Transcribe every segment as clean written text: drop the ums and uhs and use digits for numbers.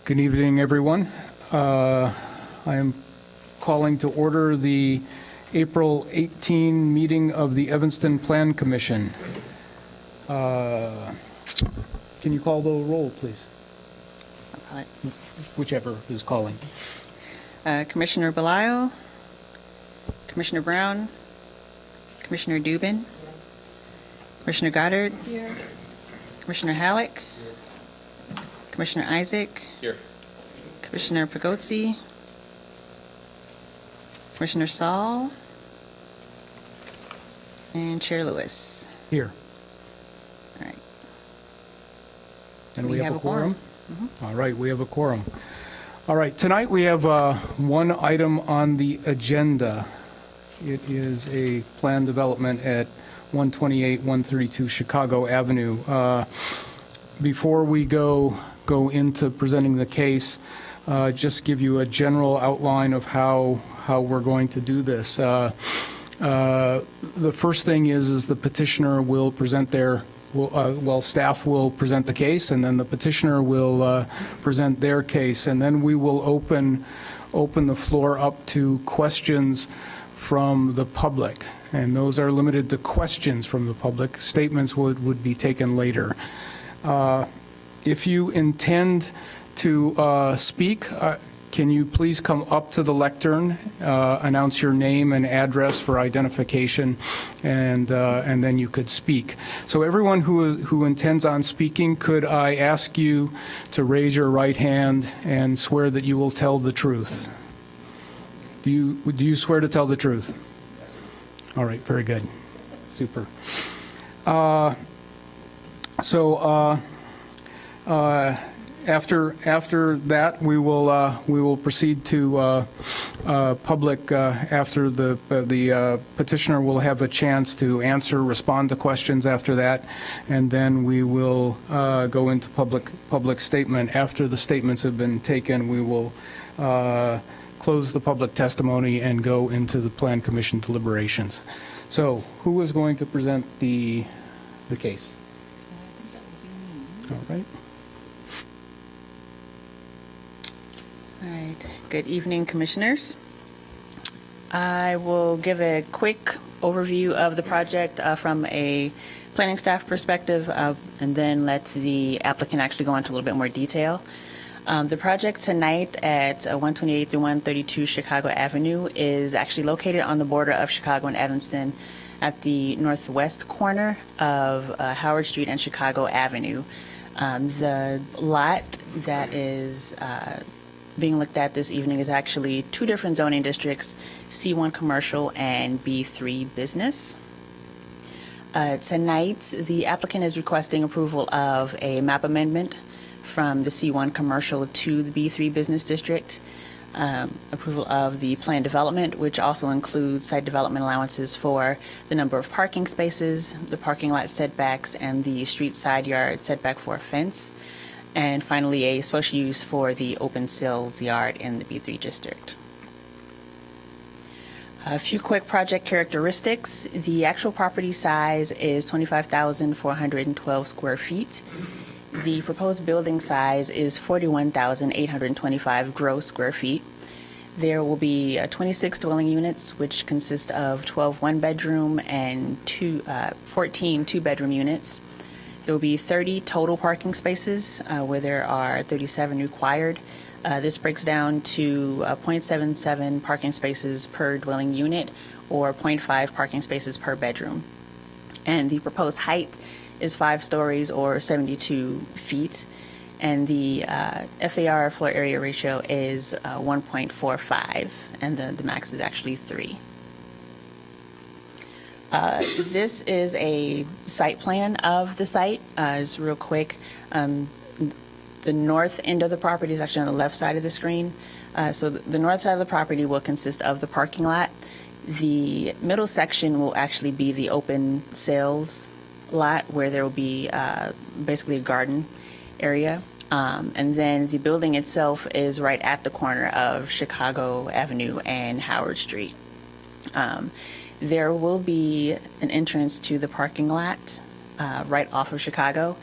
Good evening, everyone. I am calling to order the April 18 meeting of the Evanston Plan Commission. Can you call the roll, please? I'll call it. Whichever is calling. Commissioner Belisle, Commissioner Brown, Commissioner Dubin, Commissioner Goddard, Commissioner Halleck, Commissioner Isaac, Here. Commissioner Pagotzi, Commissioner Saul, and Chair Lewis. Here. All right. And We have a quorum. All right, we have a quorum. All right, tonight we have one item on the agenda. It is a plan development at 128-132 Chicago Avenue. Before we go into presenting the case, just give you a general outline of how we're going to do this. The first thing is the petitioner will present staff will present the case, and then the petitioner will present their case, and then we will open the floor up to questions from the public, and those are limited to questions from the public. Statements would be taken later. If you intend to speak, can you please come up to the lectern, announce your name and address for identification, and then you could speak. So everyone who intends on speaking, could I ask you to raise your right hand and swear that you will tell the truth? Do you swear to tell the truth? Yes. All right, very good. Super. After that, we will proceed to public. After the petitioner will have a chance to respond to questions after that, and then we will go into public statement. After the statements have been taken, we will close the public testimony and go into the Plan Commission deliberations. So, who is going to present the case? All right. All right. Good evening, commissioners. I will give a quick overview of the project from a planning staff perspective, and then let the applicant actually go into a little bit more detail. The project tonight at 128 through 132 Chicago Avenue is actually located on the border of Chicago and Evanston at the northwest corner of Howard Street and Chicago Avenue. The lot that is being looked at this evening is actually two different zoning districts, C1 Commercial and B3 Business. Tonight, the applicant is requesting approval of a map amendment from the C1 Commercial to the B3 Business District, approval of the plan development, which also includes site development allowances for the number of parking spaces, the parking lot setbacks, and the street side yard setback for a fence, and finally a special use for the open sills yard in the B3 district. A few quick project characteristics. The actual property size is 25,412 square feet. The proposed building size is 41,825 gross square feet. There will be 26 dwelling units, which consist of 12 one-bedroom and 14 two-bedroom units. There will be 30 total parking spaces, where there are 37 required. This breaks down to 0.77 parking spaces per dwelling unit, or 0.5 parking spaces per bedroom. And the proposed height is 5 stories or 72 feet, and the FAR floor area ratio is 1.45, and the max is actually 3. This is a site plan of the site. It's real quick. The north end of the property is actually on the left side of the screen. So the north side of the property will consist of the parking lot. The middle section will actually be the open sales lot, where there will be basically a garden area. And then the building itself is right at the corner of Chicago Avenue and Howard Street. There will be an entrance to the parking lot right off of Chicago,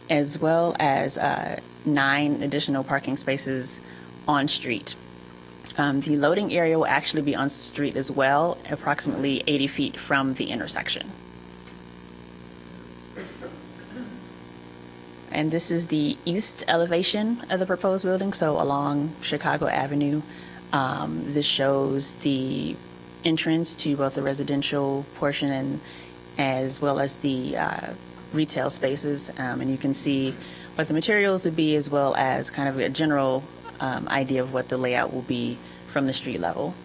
as well as 9 additional parking spaces on street. The loading area will actually be on street as well, approximately 80 feet from the intersection. And this is the east elevation of the proposed building, so along Chicago Avenue. This shows the entrance to both the residential portion and as well as the retail spaces. And you can see what the materials would be as well as kind of a general idea of what the layout will be from the street level.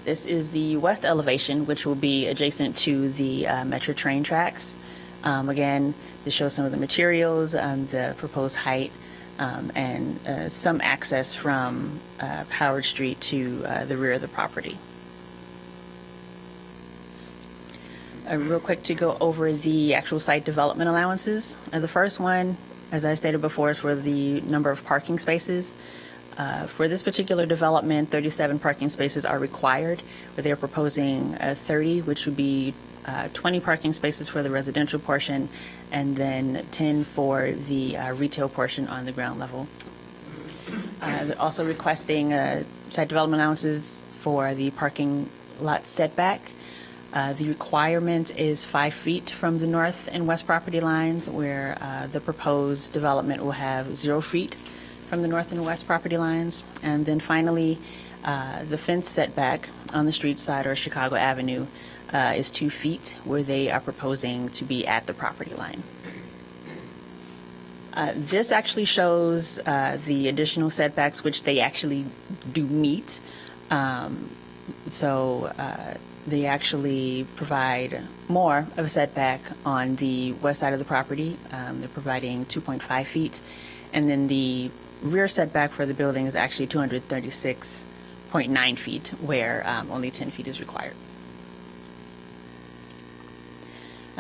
This is the west elevation, which will be adjacent to the Metro train tracks. Again, this shows some of the materials, the proposed height, and some access from Howard Street to the rear of the property. Real quick to go over the actual site development allowances. The first one, as I stated before, is for the number of parking spaces. For this particular development, 37 parking spaces are required, but they are proposing 30, which would be 20 parking spaces for the residential portion, and then 10 for the retail portion on the ground level. They're also requesting site development allowances for the parking lot setback. The requirement is 5 feet from the north and west property lines, where the proposed development will have 0 feet from the north and west property lines. And then finally, the fence setback on the street side or Chicago Avenue is 2 feet, where they are proposing to be at the property line. This actually shows the additional setbacks, which they actually do meet. They actually provide more of a setback on the west side of the property. They're providing 2.5 feet. And then the rear setback for the building is actually 236.9 feet, where only 10 feet is required.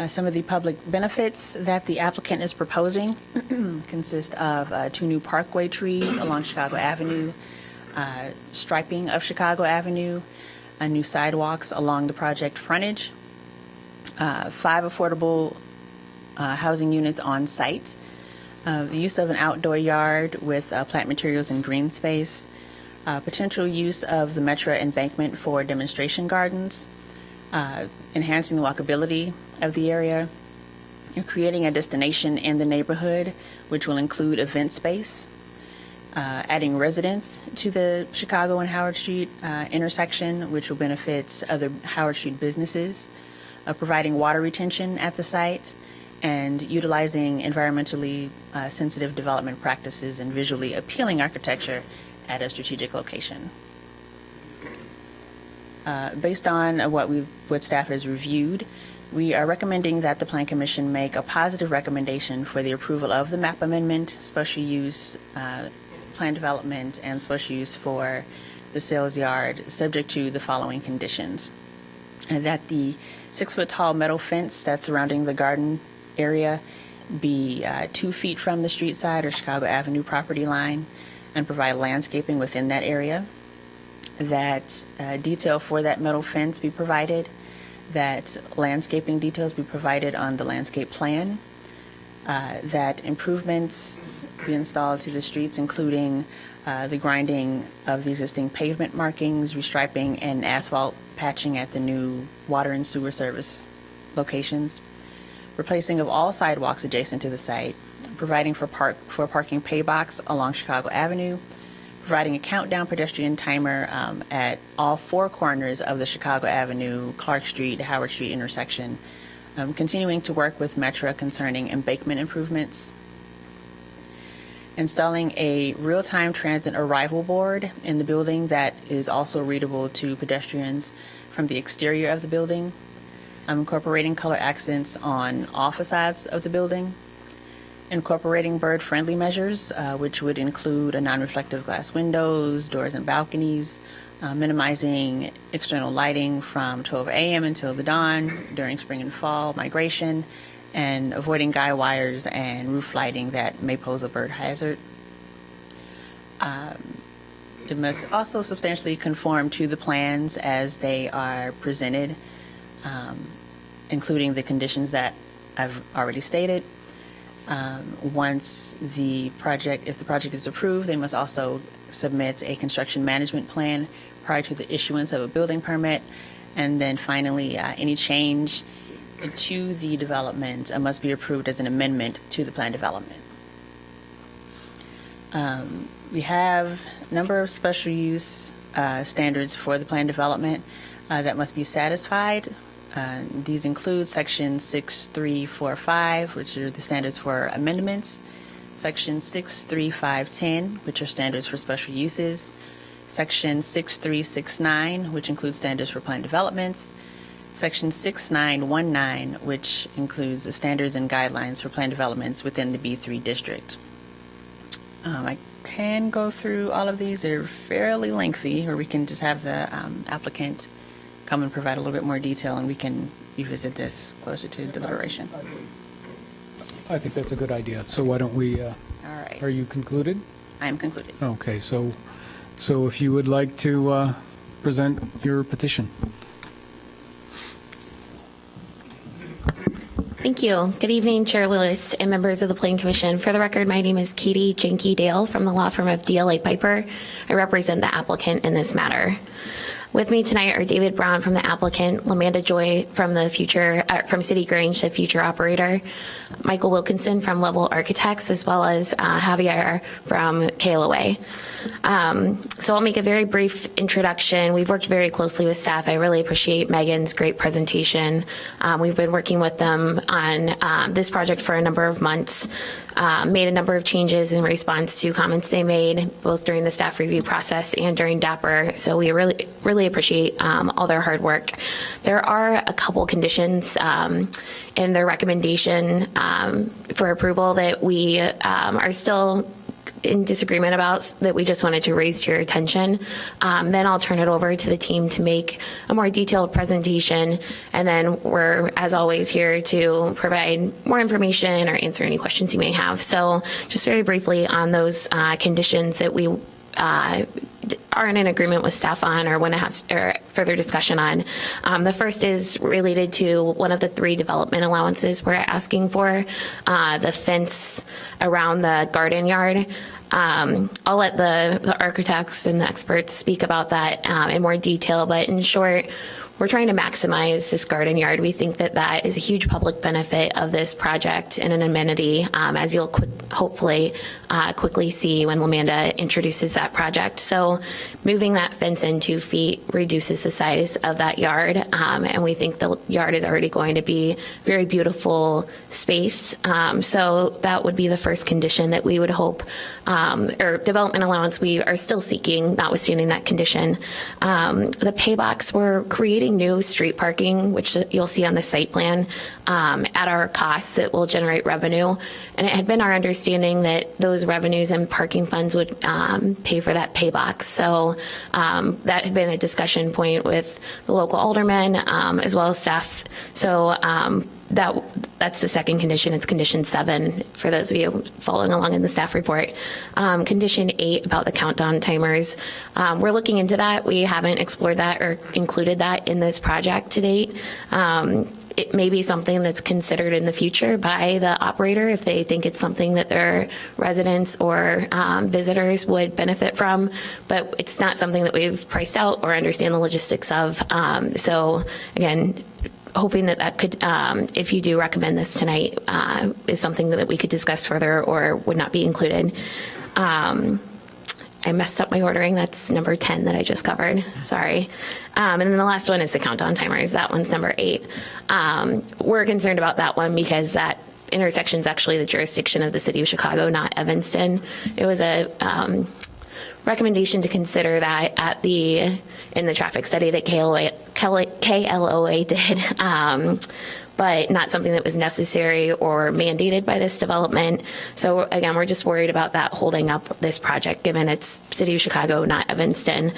Some of the public benefits that the applicant is proposing consist of 2 new parkway trees along Chicago Avenue, striping of Chicago Avenue, new sidewalks along the project frontage, 5 affordable housing units on site, the use of an outdoor yard with plant materials and green space, potential use of the Metro embankment for demonstration gardens, enhancing the walkability of the area, creating a destination in the neighborhood, which will include event space, adding residents to the Chicago and Howard Street intersection, which will benefit other Howard Street businesses, providing water retention at the site, and utilizing environmentally sensitive development practices and visually appealing architecture at a strategic location. Based on what staff has reviewed, we are recommending that the Plan Commission make a positive recommendation for the approval of the map amendment, special use plan development, and special use for the sales yard, subject to the following conditions. That the 6-foot-tall metal fence that's surrounding the garden area be 2 feet from the street side or Chicago Avenue property line and provide landscaping within that area. That detail for that metal fence be provided, that landscaping details be provided on the landscape plan, that improvements be installed to the streets, including the grinding of the existing pavement markings, restriping, and asphalt patching at the new water and sewer service locations, replacing of all sidewalks adjacent to the site, providing for a parking pay box along Chicago Avenue, providing a countdown pedestrian timer at all 4 corners of the Chicago Avenue, Clark Street, Howard Street intersection, continuing to work with Metro concerning embankment improvements, installing a real-time transit arrival board in the building that is also readable to pedestrians from the exterior of the building, incorporating color accents on all facades of the building, incorporating bird-friendly measures, which would include a non-reflective glass windows, doors and balconies, minimizing external lighting from 12 a.m. until the dawn during spring and fall migration, and avoiding guy wires and roof lighting that may pose a bird hazard. It must also substantially conform to the plans as they are presented, including the conditions that I've already stated. Once if the project is approved, they must also submit a construction management plan prior to the issuance of a building permit. And then finally, any change to the development must be approved as an amendment to the plan development. We have a number of special use standards for the plan development that must be satisfied. These include Section 6345, which are the standards for amendments, Section 63510, which are standards for special uses, Section 6369, which includes standards for plan developments, Section 6919, which includes the standards and guidelines for plan developments within the B3 district. I can go through all of these. They're fairly lengthy, or we can just have the applicant come and provide a little bit more detail, and we can revisit this closer to deliberation. I think that's a good idea. So why don't we, All right. are you concluded? I am concluded. Okay, so if you would like to present your petition. Thank you. Good evening, Chair Lewis and members of the Planning Commission. For the record, my name is Katie Jenke Dale from the law firm of DLA Piper. I represent the applicant in this matter. With me tonight are David Brown from the applicant, LaManda Joy from from City Grange, the future operator, Michael Wilkinson from Level Architects, as well as Javier from KLOA. So I'll make a very brief introduction. We've worked very closely with staff. I really appreciate Megan's great presentation. We've been working with them on this project for a number of months, made a number of changes in response to comments they made, both during the staff review process and during DAPR. So we really appreciate all their hard work. There are a couple conditions in their recommendation for approval that we are still in disagreement about, that we just wanted to raise to your attention. Then I'll turn it over to the team to make a more detailed presentation. And then we're, as always, here to provide more information or answer any questions you may have. So just very briefly on those conditions that we aren't in agreement with staff on or want to have further discussion on. The first is related to one of the 3 development allowances we're asking for, the fence around the garden yard. I'll let the architects and the experts speak about that in more detail, but in short, we're trying to maximize this garden yard. We think that that is a huge public benefit of this project and an amenity, as you'll hopefully quickly see when LaManda introduces that project. So moving that fence in 2 feet reduces the size of that yard, and we think the yard is already going to be very beautiful space. So that would be the first condition that we would hope, or development allowance we are still seeking, notwithstanding that condition. The pay box, we're creating new street parking, which you'll see on the site plan, at our costs that will generate revenue. And it had been our understanding that those revenues and parking funds would pay for that pay box. So that had been a discussion point with the local aldermen as well as staff. So that's the second condition. It's condition 7 for those of you following along in the staff report. Condition 8 about the countdown timers. We're looking into that. We haven't explored that or included that in this project to date. It may be something that's considered in the future by the operator if they think it's something that their residents or visitors would benefit from, but it's not something that we've priced out or understand the logistics of. So again, hoping that could, if you do recommend this tonight, is something that we could discuss further or would not be included. I messed up my ordering. That's number 10 that I just covered. Sorry. And then the last one is the countdown timers. That one's number 8. We're concerned about that one because that intersection is actually the jurisdiction of the city of Chicago, not Evanston. It was a recommendation to consider that in the traffic study that KLOA did. But not something that was necessary or mandated by this development. So again, we're just worried about that holding up this project, given it's City of Chicago, not Evanston.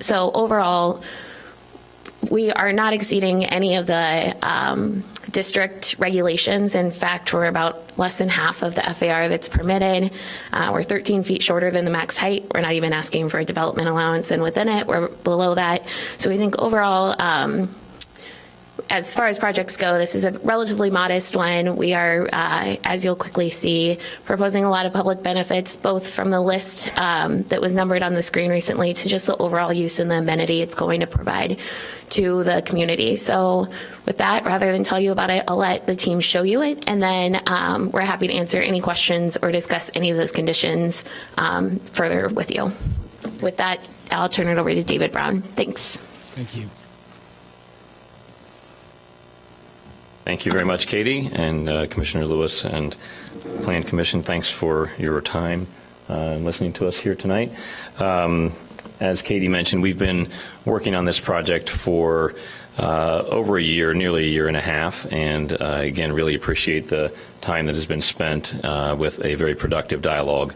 So overall, we are not exceeding any of the district regulations. In fact, we're about less than half of the FAR that's permitted. We're 13 feet shorter than the max height. We're not even asking for a development allowance, and within it, we're below that. So we think overall, as far as projects go, this is a relatively modest one. We are, as you'll quickly see, proposing a lot of public benefits, both from the list that was numbered on the screen recently to just the overall use and the amenity it's going to provide to the community. So with that, rather than tell you about it, I'll let the team show you it, and then we're happy to answer any questions or discuss any of those conditions further with you. With that, I'll turn it over to David Brown. Thanks. Thank you. Thank you very much, Katie, and Commissioner Lewis and Plan Commission. Thanks for your time and listening to us here tonight. As Katie mentioned, we've been working on this project for over a year, nearly a year and a half, and again, really appreciate the time that has been spent with a very productive dialogue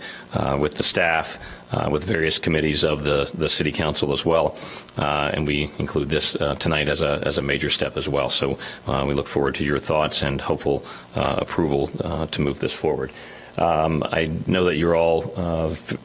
with the staff, with various committees of the City Council as well, and we include this tonight as a major step as well. So we look forward to your thoughts and hopeful approval to move this forward. I know that you're all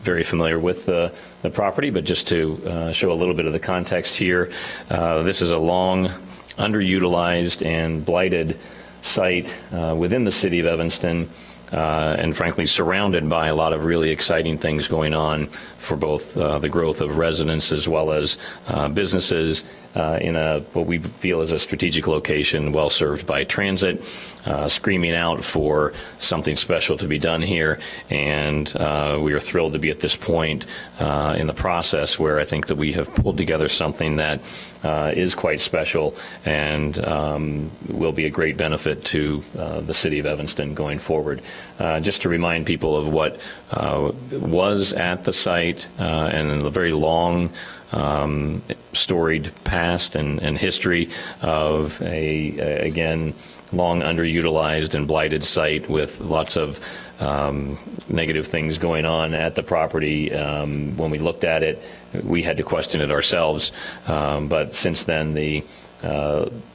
very familiar with the property, but just to show a little bit of the context here, this is a long, underutilized and blighted site within the city of Evanston, and frankly surrounded by a lot of really exciting things going on for both the growth of residents as well as businesses in what we feel is a strategic location, well served by transit, screaming out for something special to be done here. And we are thrilled to be at this point in the process where I think that we have pulled together something that is quite special and will be a great benefit to the city of Evanston going forward. Just to remind people of what was at the site and the very long storied past and history of again, long underutilized and blighted site with lots of negative things going on at the property. When we looked at it, we had to question it ourselves. But since then, the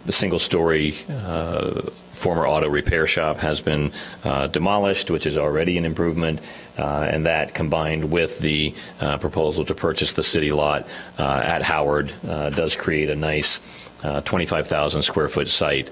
single-story former auto repair shop has been demolished, which is already an improvement, and that combined with the proposal to purchase the city lot at Howard does create a nice 25,000 square foot site,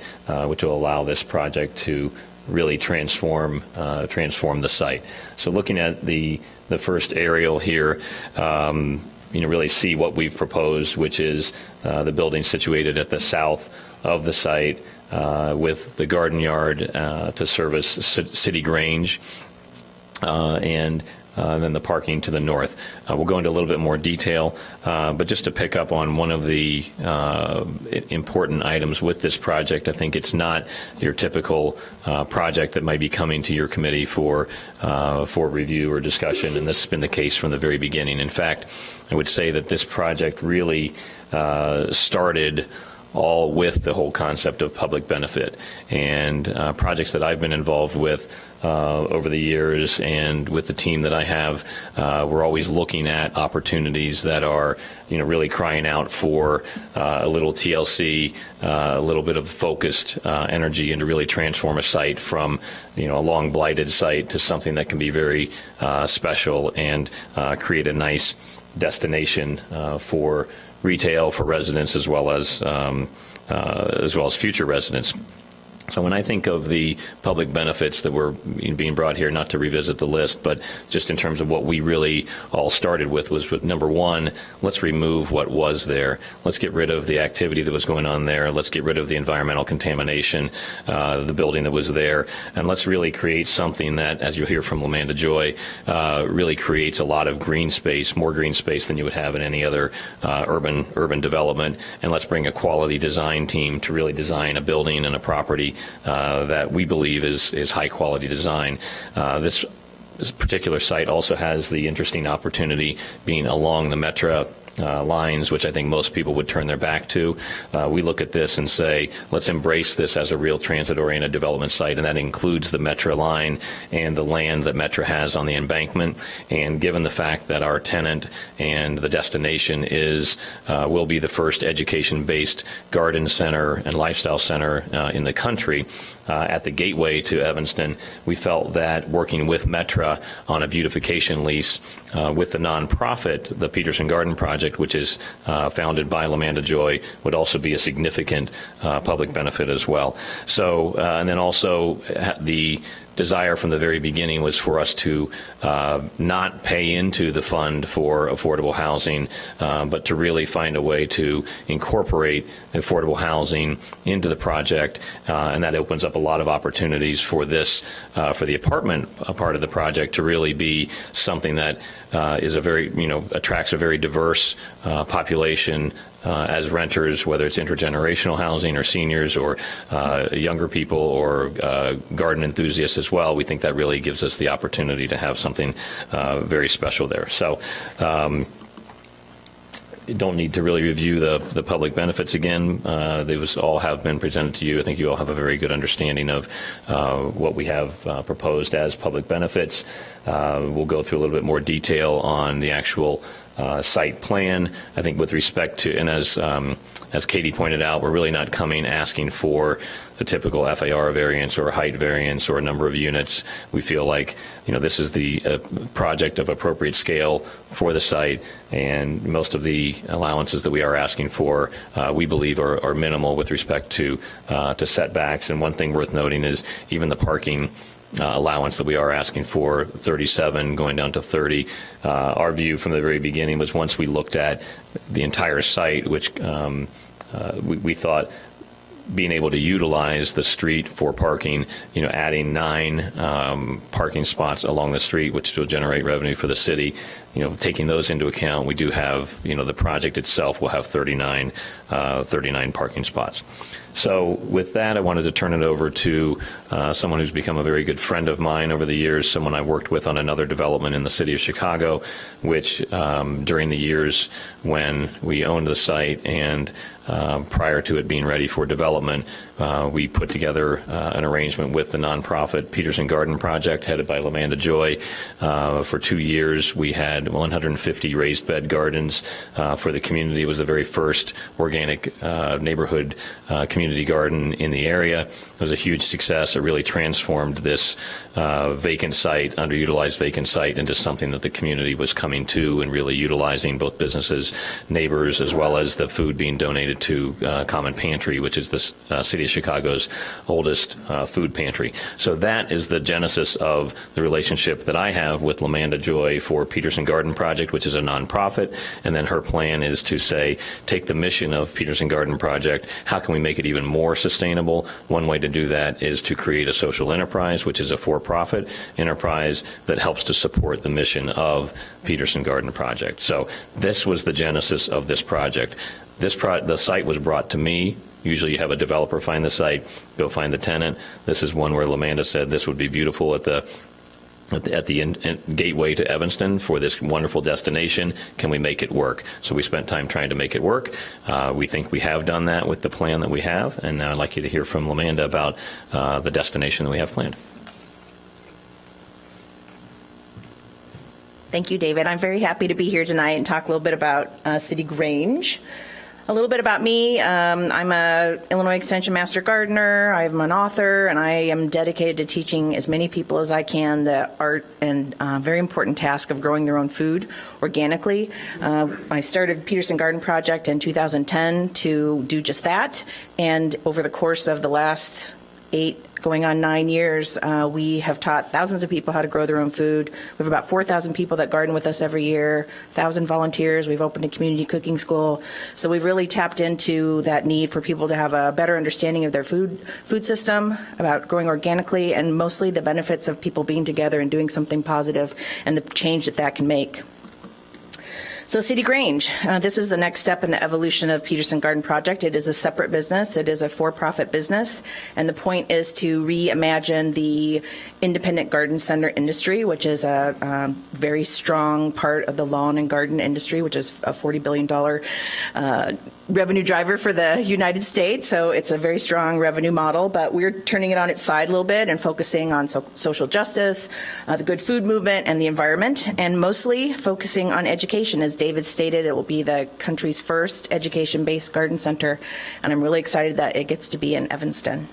which will allow this project to really transform the site. So looking at the first aerial here, really see what we've proposed, which is the building situated at the south of the site with the garden yard to service City Grange, and then the parking to the north. We'll go into a little bit more detail, but just to pick up on one of the important items with this project, I think it's not your typical project that might be coming to your committee for review or discussion, and this has been the case from the very beginning. In fact, I would say that this project really started all with the whole concept of public benefit, and projects that I've been involved with over the years and with the team that I have, we're always looking at opportunities that are really crying out for a little TLC, a little bit of focused energy, and to really transform a site from a long blighted site to something that can be very special and create a nice destination for retail, for residents, as well as future residents. So when I think of the public benefits that were being brought here, not to revisit the list, but just in terms of what we really all started with, was number one, let's remove what was there. Let's get rid of the activity that was going on there. Let's get rid of the environmental contamination, the building that was there, and let's really create something that, as you'll hear from Lamanda Joy, really creates a lot of green space, more green space than you would have in any other urban development. And let's bring a quality design team to really design a building and a property that we believe is high quality design. This particular site also has the interesting opportunity being along the Metra lines, which I think most people would turn their back to. We look at this and say, let's embrace this as a real transit-oriented development site, and that includes the Metra line and the land that Metra has on the embankment. And given the fact that our tenant and the destination will be the first education-based garden center and lifestyle center in the country, at the gateway to Evanston, we felt that working with Metra on a beautification lease with the nonprofit, the Peterson Garden Project, project, which is founded by Lamanda Joy, would also be a significant public benefit as well. So, and then also the desire from the very beginning was for us to not pay into the fund for affordable housing, but to really find a way to incorporate affordable housing into the project, and that opens up a lot of opportunities for this, for the apartment part of the project to really be something that is a very, attracts a very diverse population as renters, whether it's intergenerational housing or seniors or younger people or garden enthusiasts as well. We think that really gives us the opportunity to have something very special there. So you don't need to really review the public benefits again. Those all have been presented to you. I think you all have a very good understanding of what we have proposed as public benefits. We'll go through a little bit more detail on the actual site plan. I think with respect to, and as Katie pointed out, we're really not coming asking for a typical FAR variance or a height variance or a number of units. We feel like, this is the project of appropriate scale for the site, and most of the allowances that we are asking for, we believe are minimal with respect to setbacks. And one thing worth noting is even the parking allowance that we are asking for, 37 going down to 30. Our view from the very beginning was once we looked at the entire site, which we thought being able to utilize the street for parking, adding 9 parking spots along the street, which will generate revenue for the city, taking those into account, we do have, the project itself will have 39 parking spots. So with that, I wanted to turn it over to someone who's become a very good friend of mine over the years, someone I worked with on another development in the city of Chicago, which during the years when we owned the site and prior to it being ready for development, we put together an arrangement with the nonprofit Peterson Garden Project, headed by Lamanda Joy. For 2 years, we had 150 raised bed gardens for the community. It was the very first organic neighborhood community garden in the area. It was a huge success. It really transformed this vacant site, underutilized vacant site, into something that the community was coming to and really utilizing, both businesses, neighbors, as well as the food being donated to Common Pantry, which is the city of Chicago's oldest food pantry. So that is the genesis of the relationship that I have with Lamanda Joy for Peterson Garden Project, which is a nonprofit, and then her plan is to say, take the mission of Peterson Garden Project, how can we make it even more sustainable? One way to do that is to create a social enterprise, which is a for-profit enterprise that helps to support the mission of Peterson Garden Project. So this was the genesis of this project. The site was brought to me. Usually you have a developer find the site, go find the tenant. This is one where Lamanda said this would be beautiful at the gateway to Evanston for this wonderful destination. Can we make it work? So we spent time trying to make it work. We think we have done that with the plan that we have. And now I'd like you to hear from Lamanda about the destination that we have planned. Thank you, David. I'm very happy to be here tonight and talk a little bit about City Grange. A little bit about me. I'm a Illinois Extension Master Gardener. I'm an author, and I am dedicated to teaching as many people as I can the art and very important task of growing their own food organically. I started Peterson Garden Project in 2010 to do just that, and over the course of the last 8 going on 9 years, we have taught thousands of people how to grow their own food. We have about 4,000 people that garden with us every year, 1,000 volunteers. We've opened a community cooking school. So we've really tapped into that need for people to have a better understanding of their food system, about growing organically, and mostly the benefits of people being together and doing something positive and the change that can make. So City Grange, this is the next step in the evolution of Peterson Garden Project. It is a separate business. It is a for-profit business. And the point is to reimagine the independent garden center industry, which is a very strong part of the lawn and garden industry, which is a $40 billion revenue driver for the United States. So it's a very strong revenue model, but we're turning it on its side a little bit and focusing on social justice, the good food movement, and the environment, and mostly focusing on education. As David stated, it will be the country's first education-based garden center, and I'm really excited that it gets to be in Evanston.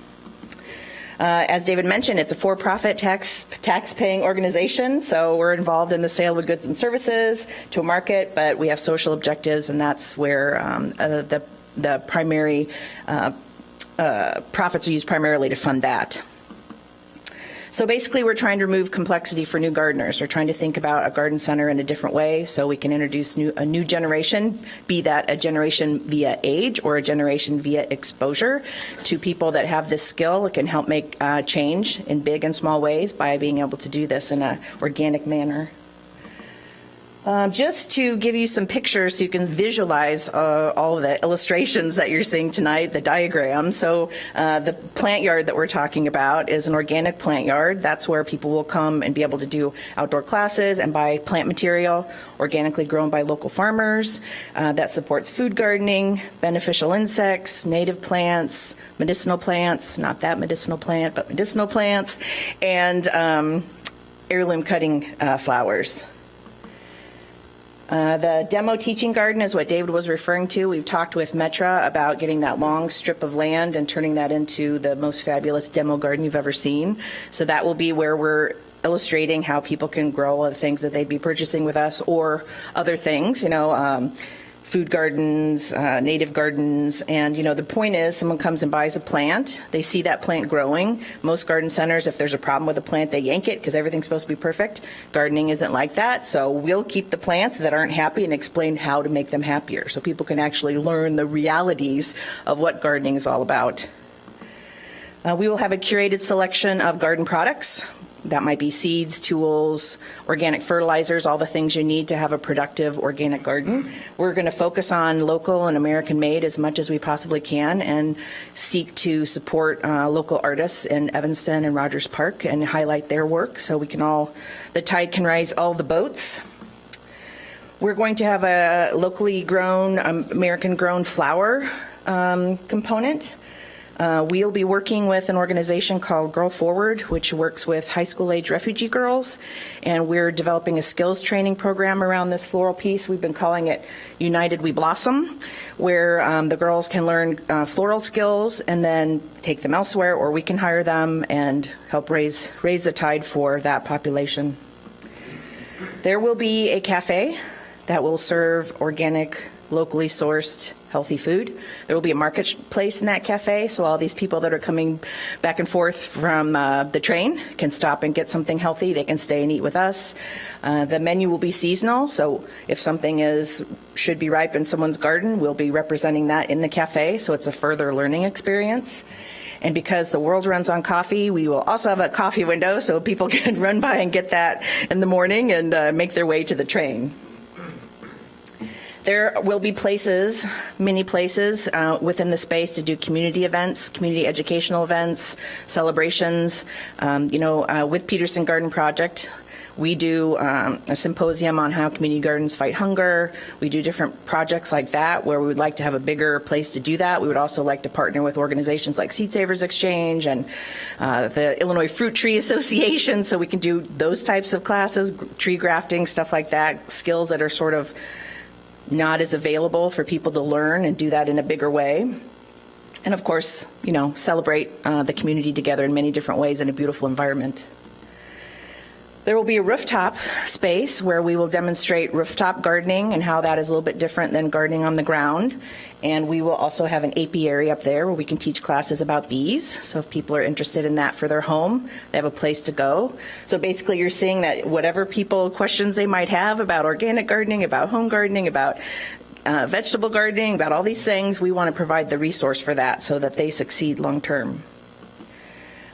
As David mentioned, it's a for-profit tax-paying organization, so we're involved in the sale of goods and services to a market, but we have social objectives, and that's where the primary profits are used primarily to fund that. So basically, we're trying to remove complexity for new gardeners. We're trying to think about a garden center in a different way so we can introduce a new generation, be that a generation via age or a generation via exposure to people that have this skill. It can help make change in big and small ways by being able to do this in an organic manner. Just to give you some pictures so you can visualize all the illustrations that you're seeing tonight, the diagram. So the plant yard that we're talking about is an organic plant yard. That's where people will come and be able to do outdoor classes and buy plant material organically grown by local farmers. That supports food gardening, beneficial insects, native plants, medicinal plants, not that medicinal plant, but medicinal plants, and heirloom cutting flowers. The demo teaching garden is what David was referring to. We've talked with Metra about getting that long strip of land and turning that into the most fabulous demo garden you've ever seen. So that will be where we're illustrating how people can grow all the things that they'd be purchasing with us or other things, food gardens, native gardens. And, the point is someone comes and buys a plant. They see that plant growing. Most garden centers, if there's a problem with a plant, they yank it because everything's supposed to be perfect. Gardening isn't like that. So we'll keep the plants that aren't happy and explain how to make them happier so people can actually learn the realities of what gardening is all about. We will have a curated selection of garden products. That might be seeds, tools, organic fertilizers, all the things you need to have a productive organic garden. We're going to focus on local and American-made as much as we possibly can and seek to support local artists in Evanston and Rogers Park and highlight their work so we can the tide can rise all the boats. We're going to have a locally grown, American-grown flower component. We'll be working with an organization called Girl Forward, which works with high school age refugee girls, and we're developing a skills training program around this floral piece. We've been calling it United We Blossom, where the girls can learn floral skills and then take them elsewhere, or we can hire them and help raise the tide for that population. There will be a cafe that will serve organic, locally sourced, healthy food. There will be a marketplace in that cafe, so all these people that are coming back and forth from the train can stop and get something healthy. They can stay and eat with us. The menu will be seasonal, so if something should be ripe in someone's garden, we'll be representing that in the cafe, so it's a further learning experience. And because the world runs on coffee, we will also have a coffee window so people can run by and get that in the morning and make their way to the train. There will be places, many places within the space to do community events, community educational events, celebrations. With Peterson Garden Project, we do a symposium on how community gardens fight hunger. We do different projects like that where we would like to have a bigger place to do that. We would also like to partner with organizations like Seed Savers Exchange and the Illinois Fruit Tree Association so we can do those types of classes, tree grafting, stuff like that, skills that are sort of not as available for people to learn and do that in a bigger way. And of course, celebrate the community together in many different ways in a beautiful environment. There will be a rooftop space where we will demonstrate rooftop gardening and how that is a little bit different than gardening on the ground. And we will also have an apiary up there where we can teach classes about bees. So if people are interested in that for their home, they have a place to go. So basically you're seeing that whatever questions they might have about organic gardening, about home gardening, about vegetable gardening, about all these things, we want to provide the resource for that so that they succeed long term.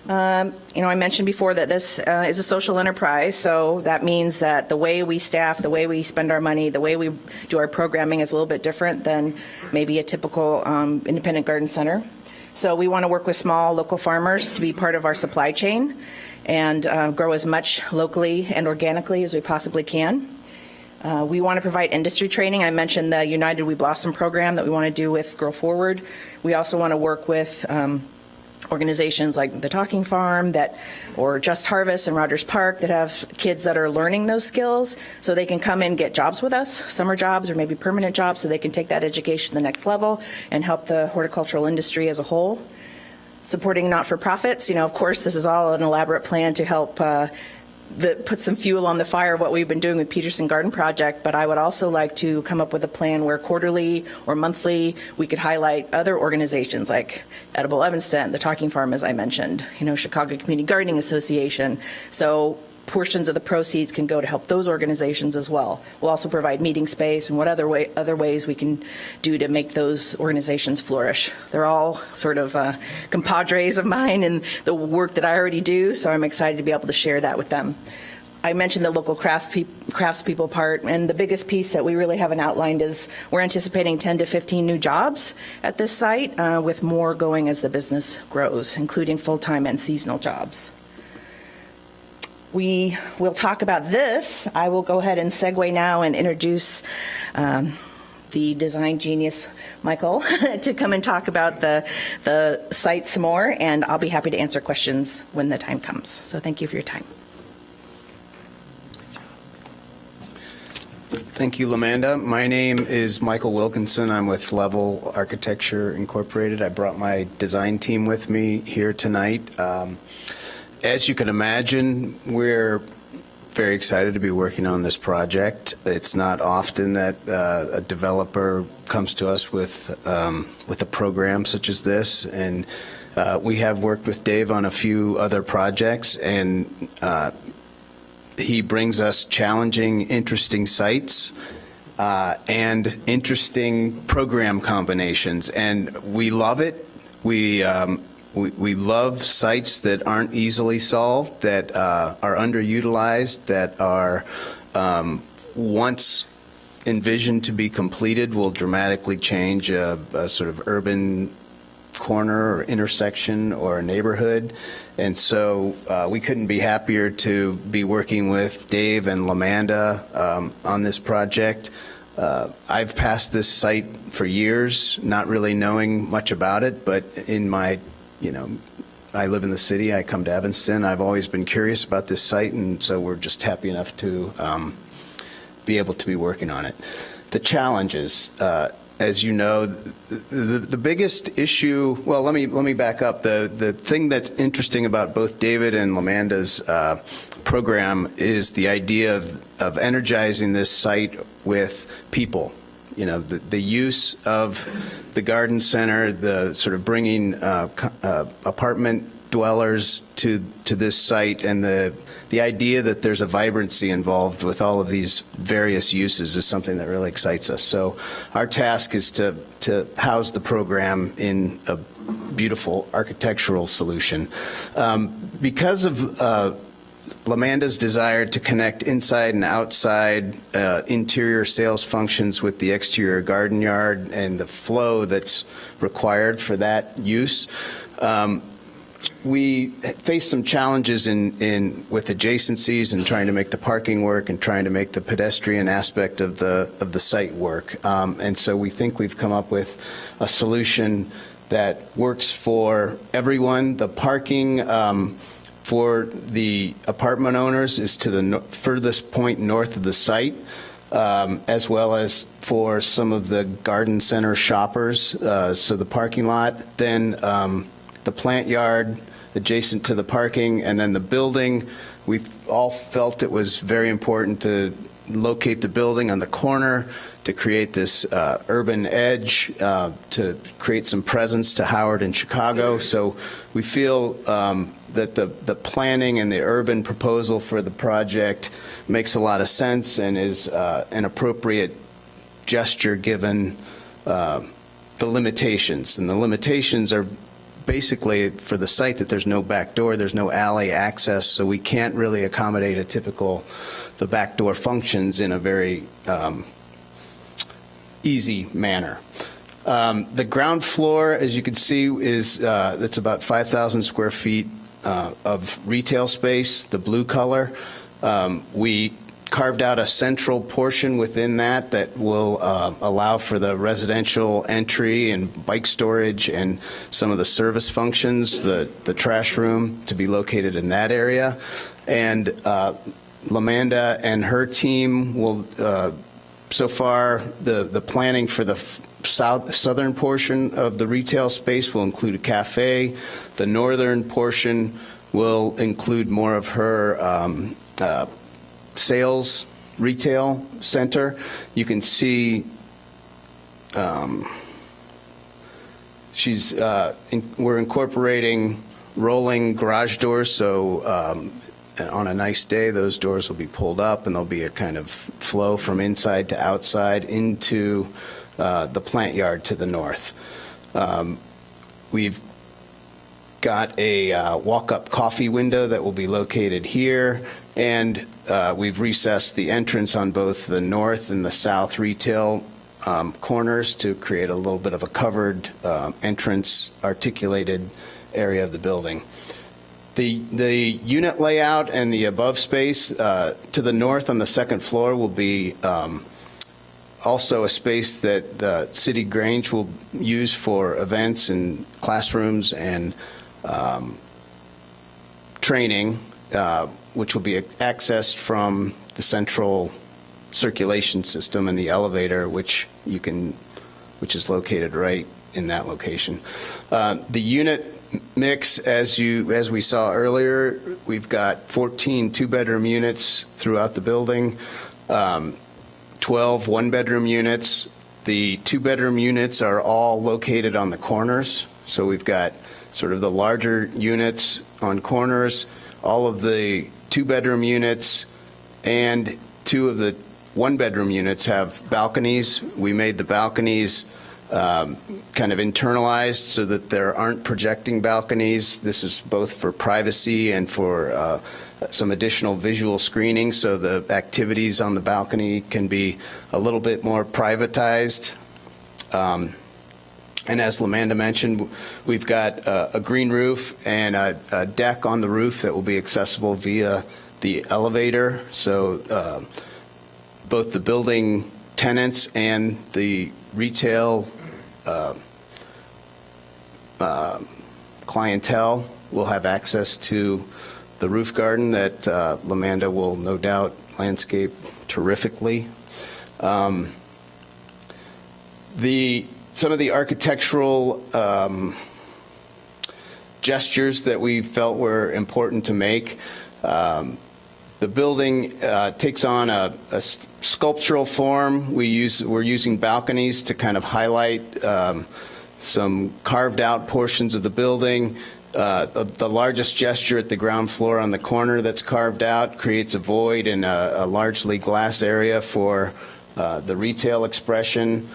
I mentioned before that this is a social enterprise, so that means that the way we staff, the way we spend our money, the way we do our programming is a little bit different than maybe a typical independent garden center. So we want to work with small local farmers to be part of our supply chain and grow as much locally and organically as we possibly can. We want to provide industry training. I mentioned the United We Blossom program that we want to do with Girl Forward. We also want to work with organizations like the Talking Farm or Just Harvest and Rogers Park that have kids that are learning those skills so they can come and get jobs with us, summer jobs or maybe permanent jobs, so they can take that education to the next level and help the horticultural industry as a whole. supporting not-for-profits. Of course, this is all an elaborate plan to help put some fuel on the fire of what we've been doing with Peterson Garden Project, but I would also like to come up with a plan where quarterly or monthly we could highlight other organizations like Edible Evanston, the Talking Farm, as I mentioned, Chicago Community Gardening Association. So portions of the proceeds can go to help those organizations as well. We'll also provide meeting space and what other ways we can do to make those organizations flourish. They're all sort of compadres of mine in the work that I already do, so I'm excited to be able to share that with them. I mentioned the local craftspeople part, and the biggest piece that we really haven't outlined is we're anticipating 10 to 15 new jobs at this site, with more going as the business grows, including full-time and seasonal jobs. We will talk about this. I will go ahead and segue now and introduce the design genius, Michael, to come and talk about the site some more, and I'll be happy to answer questions when the time comes. So thank you for your time. Thank you, Lamanda. My name is Michael Wilkinson. I'm with Level Architecture Incorporated. I brought my design team with me here tonight. As you can imagine, we're very excited to be working on this project. It's not often that a developer comes to us with a program such as this, and we have worked with Dave on a few other projects, and he brings us challenging, interesting sites and interesting program combinations, and we love it. We love sites that aren't easily solved, that are underutilized, that are once envisioned to be completed will dramatically change a sort of urban corner or intersection or a neighborhood. And so we couldn't be happier to be working with Dave and Lamanda on this project. I've passed this site for years, not really knowing much about it, but in my I live in the city. I come to Evanston. I've always been curious about this site, and so we're just happy enough to be able to be working on it. The challenges, as you know, the biggest issue. Well, let me back up. The thing that's interesting about both David and Lamanda's program is the idea of energizing this site with people. The use of the garden center, the sort of bringing apartment dwellers to this site, and the idea that there's a vibrancy involved with all of these various uses is something that really excites us. So our task is to house the program in a beautiful architectural solution. Because of Lamanda's desire to connect inside and outside interior sales functions with the exterior garden yard and the flow that's required for that use, we face some challenges with adjacencies and trying to make the parking work and trying to make the pedestrian aspect of the site work. And so we think we've come up with a solution that works for everyone. The parking for the apartment owners is to the furthest point north of the site, as well as for some of the garden center shoppers. So the parking lot, then the plant yard adjacent to the parking, and then the building. We all felt it was very important to locate the building on the corner to create this urban edge, to create some presence to Howard and Chicago. So we feel that the planning and the urban proposal for the project makes a lot of sense and is an appropriate gesture given the limitations. And the limitations are basically for the site that there's no back door, there's no alley access, so we can't really accommodate the back door functions in a very easy manner. The ground floor, as you can see, is that's about 5,000 square feet of retail space, the blue color. We carved out a central portion within that will allow for the residential entry and bike storage and some of the service functions, the trash room to be located in that area. And Lamanda and her team will, so far, the planning for the southern portion of the retail space will include a cafe. The northern portion will include more of her sales retail center. You can see we're incorporating rolling garage doors, so on a nice day, those doors will be pulled up and there'll be a kind of flow from inside to outside into the plant yard to the north. We've got a walk-up coffee window that will be located here, and we've recessed the entrance on both the north and the south retail corners to create a little bit of a covered entrance articulated area of the building. The unit layout and the above space to the north on the second floor will be also a space that the City Grange will use for events and classrooms and training, which will be accessed from the central circulation system and the elevator, which is located right in that location. The unit mix, as we saw earlier, we've got 14 two-bedroom units throughout the building, 12 one-bedroom units. The two-bedroom units are all located on the corners, so we've got sort of the larger units on corners, all of the two-bedroom units, and 2 of the one-bedroom units have balconies. We made the balconies kind of internalized so that there aren't projecting balconies. This is both for privacy and for some additional visual screening, so the activities on the balcony can be a little bit more privatized. And as Lamanda mentioned, we've got a green roof and a deck on the roof that will be accessible via the elevator. So both the building tenants and the retail clientele will have access to the roof garden that Lamanda will no doubt landscape terrifically. Some of the architectural gestures that we felt were important to make. The building takes on a sculptural form. We're using balconies to kind of highlight some carved out portions of the building. The largest gesture at the ground floor on the corner that's carved out creates a void and a largely glass area for the retail expression.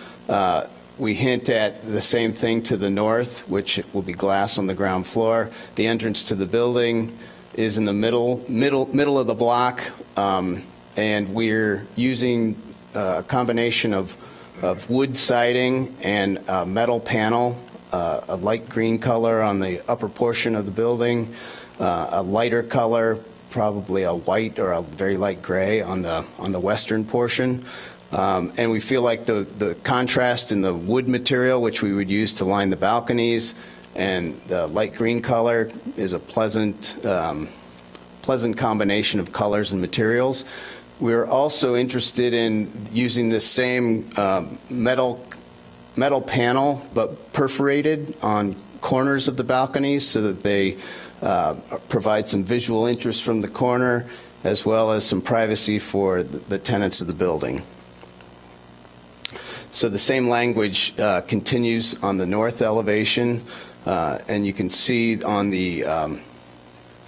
We hint at the same thing to the north, which will be glass on the ground floor. The entrance to the building is in the middle of the block, and we're using a combination of wood siding and a metal panel, a light green color on the upper portion of the building, a lighter color, probably a white or a very light gray on the western portion. And we feel like the contrast in the wood material, which we would use to line the balconies, and the light green color is a pleasant combination of colors and materials. We're also interested in using this same metal panel, but perforated on corners of the balconies so that they provide some visual interest from the corner, as well as some privacy for the tenants of the building. So the same language continues on the north elevation, and you can see on the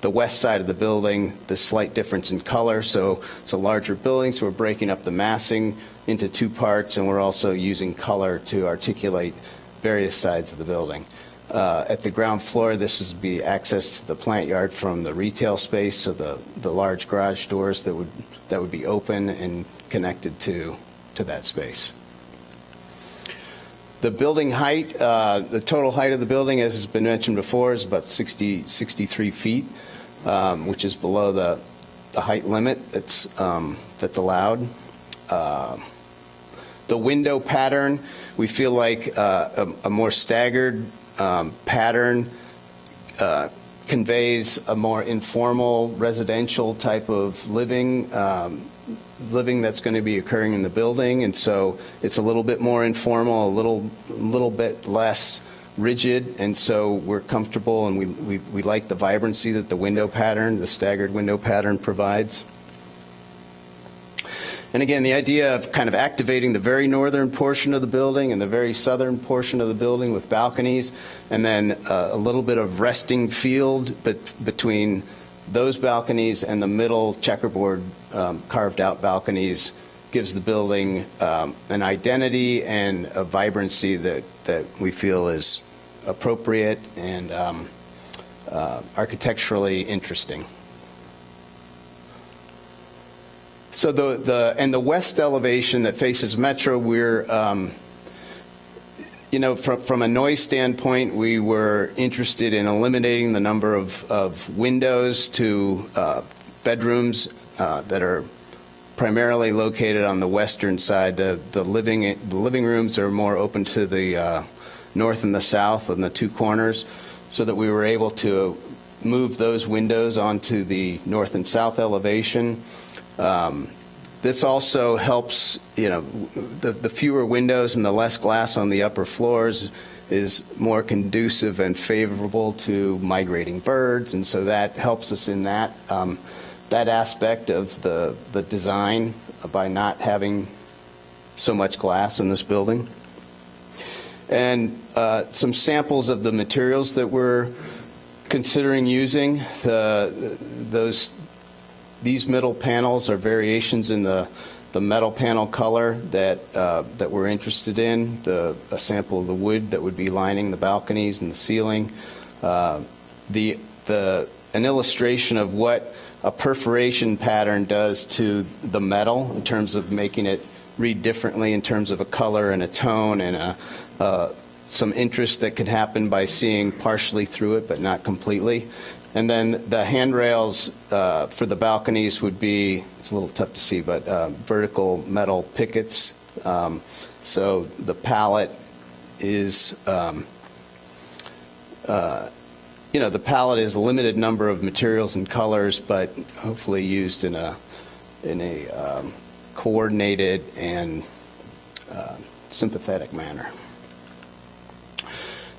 west side of the building the slight difference in color. So it's a larger building, so we're breaking up the massing into 2 parts, and we're also using color to articulate various sides of the building. At the ground floor, this is be access to the plant yard from the retail space, so the large garage doors that would be open and connected to that space. The building height, the total height of the building, as has been mentioned before, is about 63 feet, which is below the height limit that's allowed. The window pattern, we feel like a more staggered pattern conveys a more informal residential type of living living that's going to be occurring in the building, and so it's a little bit more informal, a little bit less rigid, and so we're comfortable, and we like the vibrancy that the window pattern, the staggered window pattern provides. And again, the idea of kind of activating the very northern portion of the building and the very southern portion of the building with balconies, and then a little bit of resting field between those balconies and the middle checkerboard carved out balconies gives the building an identity and a vibrancy that we feel is appropriate and architecturally interesting. So the west elevation that faces Metro, we're, from a noise standpoint, we were interested in eliminating the number of windows to bedrooms that are primarily located on the western side. The living rooms are more open to the north and the south on the two corners, so that we were able to move those windows onto the north and south elevation. This also helps, the fewer windows and the less glass on the upper floors is more conducive and favorable to migrating birds, and so that helps us in that aspect of the design by not having so much glass in this building. And some samples of the materials that we're considering using. These middle panels are variations in the metal panel color that we're interested in. A sample of the wood that would be lining the balconies and the ceiling. An illustration of what a perforation pattern does to the metal in terms of making it read differently in terms of a color and a tone, and some interest that could happen by seeing partially through it but not completely. And then the handrails for the balconies would be, it's a little tough to see, but vertical metal pickets. So the palette is, the palette is a limited number of materials and colors, but hopefully used in a coordinated and sympathetic manner.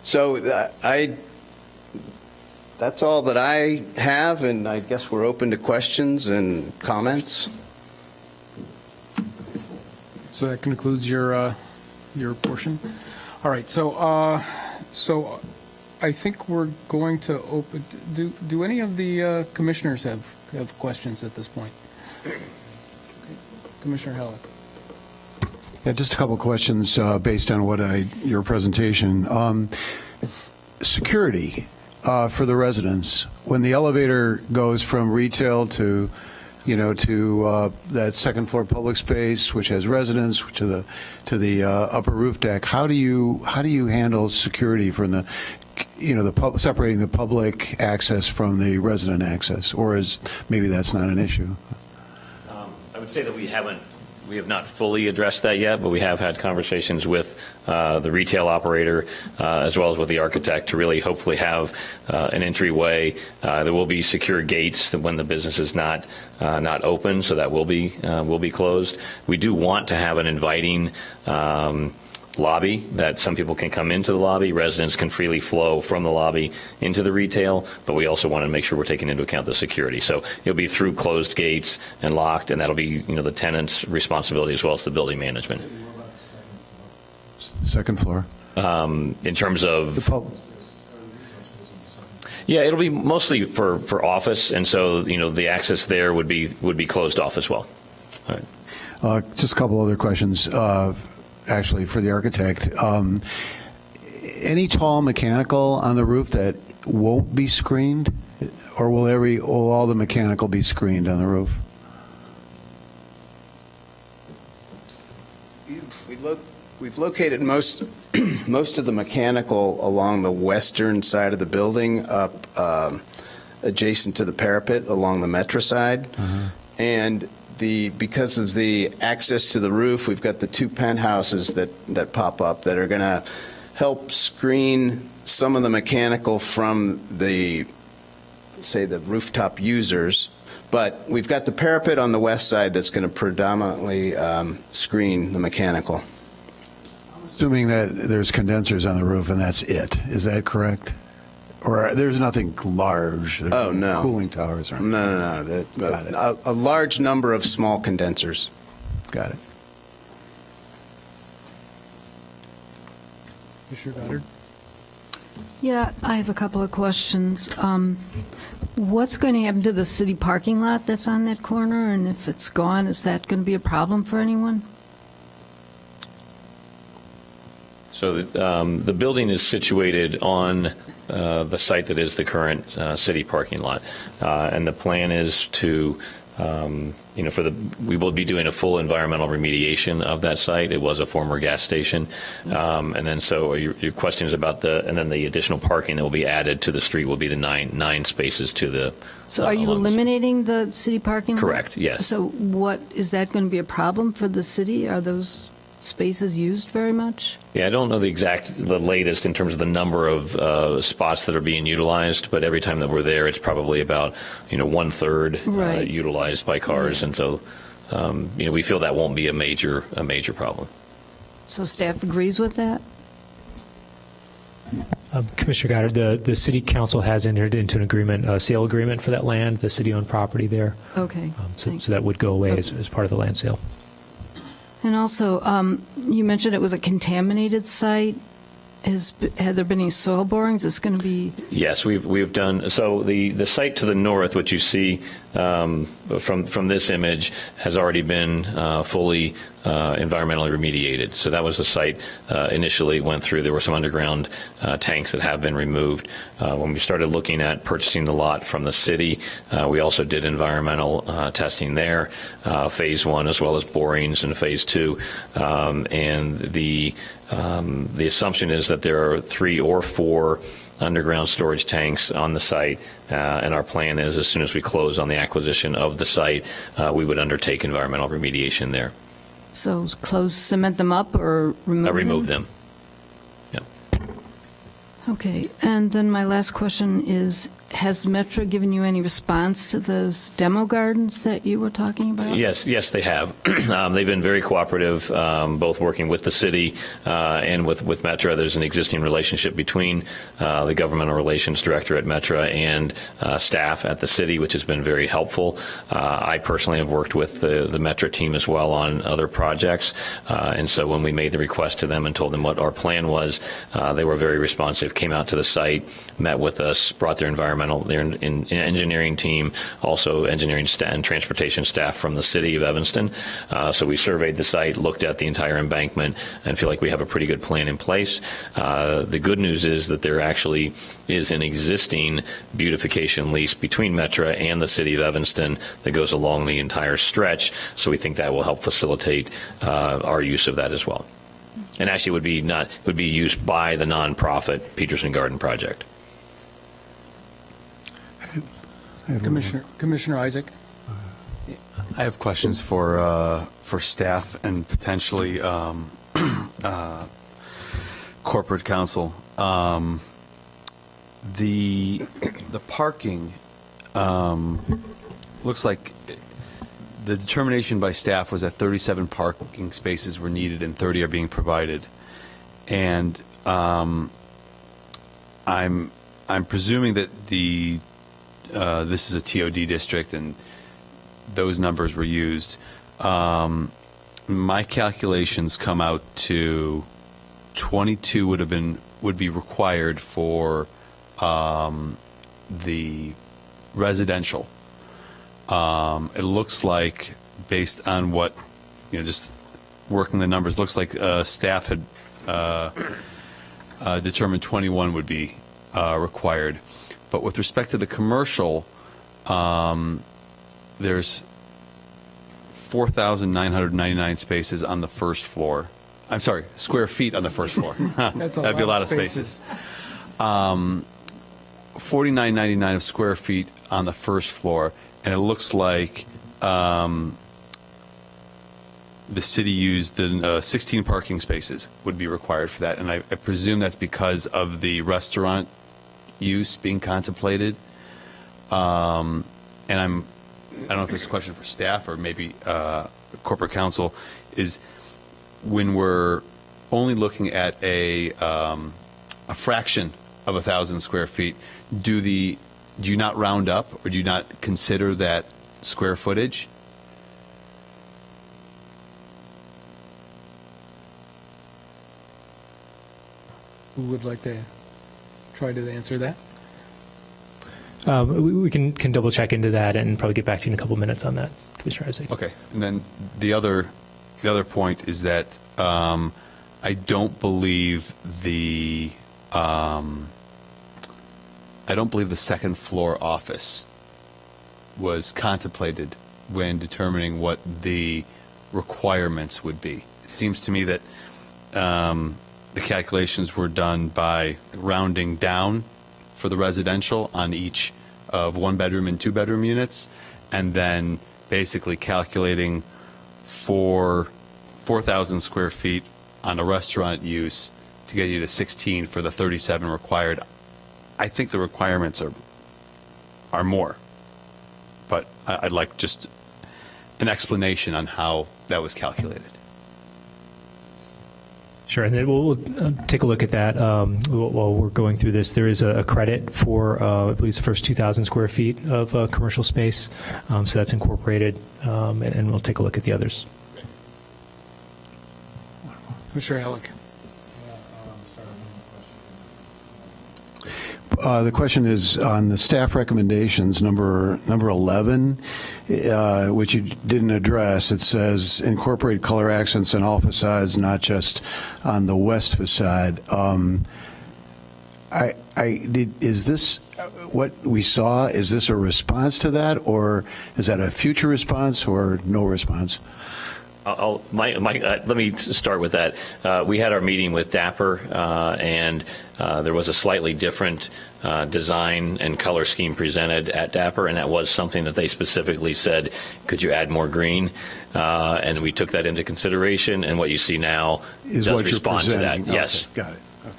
So that's all that I have, and I guess we're open to questions and comments. So that concludes your portion. All right. So I think we're going to open. Do any of the commissioners have questions at this point? Commissioner Halleck. Yeah, just a couple of questions based on your presentation. Security for the residents. When the elevator goes from retail to that second floor public space, which has residents, to the upper roof deck, how do you handle security from the separating the public access from the resident access, or maybe that's not an issue? I would say that we have not fully addressed that yet, but we have had conversations with the retail operator as well as with the architect to really hopefully have an entryway. There will be secure gates when the business is not open, so that will be closed. We do want to have an inviting lobby that some people can come into the lobby. Residents can freely flow from the lobby into the retail, but we also want to make sure we're taking into account the security. So it'll be through closed gates and locked, and that'll be the tenant's responsibility as well as the building management. Second floor. In terms of yeah, it'll be mostly for office, and so the access there would be closed off as well. All right. Just a couple other questions. Actually, for the architect, any tall mechanical on the roof that won't be screened, or will all the mechanical be screened on the roof? We've located most of the mechanical along the western side of the building, up adjacent to the parapet along the Metro side, and because of the access to the roof, we've got the two penthouses that pop up that are going to help screen some of the mechanical from the rooftop users, But we've got the parapet on the west side that's going to predominantly screen the mechanical. Assuming that there's condensers on the roof and that's it, is that correct? Or there's nothing large? There's Oh, no. Cooling towers or anything? No. Got it. A large number of small condensers. Got it. Commissioner Goddard? Yeah, I have a couple of questions. What's going to happen to the city parking lot that's on that corner? And if it's gone, is that going to be a problem for anyone? So the building is situated on the site that is the current city parking lot. And the plan is to, we will be doing a full environmental remediation of that site. It was a former gas station. And then so your question is about and then the additional parking that will be added to the street will be the nine spaces to the. So are you along the- eliminating the city parking lot? Correct, yes. So is that going to be a problem for the city? Are those spaces used very much? Yeah, I don't know the latest in terms of the number of spots that are being utilized, but every time that we're there, it's probably about, 1/3 Right. utilized by cars. And so, we feel that won't be a major problem. So staff agrees with that? Commissioner Goddard, the city council has entered into an agreement, a sale agreement for that land, the city-owned property there. Okay. So thanks. that would go away as part of the land sale. And also, you mentioned it was a contaminated site. Have there been any soil borings? It's going to be... Yes, we've done, so the site to the north, which you see from this image, has already been fully environmentally remediated. So that was the site initially went through. There were some underground tanks that have been removed. When we started looking at purchasing the lot from the city, we also did environmental testing there, phase 1 as well as borings in phase 2. And the assumption is that there are 3 or 4 underground storage tanks on the site, and our plan is as soon as we close on the acquisition of the site, we would undertake environmental remediation there. So cement them up or remove them? Yep. Okay. And then my last question is, has Metro given you any response to those demo gardens that you were talking about? Yes, they have. They've been very cooperative, both working with the city and with Metra. There's an existing relationship between the governmental relations director at Metra and staff at the city, which has been very helpful. I personally have worked with the Metra team as well on other projects, and so when we made the request to them and told them what our plan was, they were very responsive, came out to the site, met with us, brought their engineering team, also engineering and transportation staff from the city of Evanston. So we surveyed the site, looked at the entire embankment, and feel like we have a pretty good plan in place. The good news is that there actually is an existing beautification lease between Metra and the city of Evanston that goes along the entire stretch. So we think that will help facilitate our use of that as well. And actually would be used by the nonprofit Peterson Garden Project. Commissioner Isaac? I have questions for staff and potentially corporate counsel. The parking looks like the determination by staff was that 37 parking spaces were needed and 30 are being provided, and I'm presuming that this is a TOD district and those numbers were used. My calculations come out to 22 would be required for the residential. It looks like, based on what, just working the numbers, looks like staff had determined 21 would be required. But with respect to the commercial, there's 4,999 spaces on the first floor. I'm sorry, square feet on the first floor. That'd be a lot of spaces. 49.99 of square feet on the first floor, and it looks like the city used 16 parking spaces would be required for that, and I presume that's because of the restaurant use being contemplated. And I'm don't know if this is a question for staff or maybe corporate counsel, is when we're only looking at a fraction of 1,000 square feet, do you not round up, or do you not consider that square footage? Who would like to try to answer that? We can double check into that and probably get back to you in a couple minutes on that, Commissioner Isaac. Okay, and then the other point is that I don't believe the second floor office was contemplated when determining what the requirements would be. It seems to me that the calculations were done by rounding down for the residential on each of 1-bedroom and 2-bedroom units, and then basically calculating for 4,000 square feet on a restaurant use to get you to 16 for the 37 required. I think the requirements are more, but I'd like just an explanation on how that was calculated. Sure, and then we'll take a look at that while we're going through this. There is a credit for, I believe, the first 2,000 square feet of commercial space, so that's incorporated, and we'll take a look at the others. Commissioner Halleck. The question is on the staff recommendations, number 11, which you didn't address. It says incorporate color accents on all facades, not just on the west facade. Is this what we saw? Is this a response to that, or is that a future response or no response? Let me start with that. We had our meeting with Dapper, and there was a slightly different design and color scheme presented at Dapper, and that was something that they specifically said, could you add more green? And we took that into consideration, and what you see now Is does what you're respond to that. presenting. Okay, Yes. got it. Okay.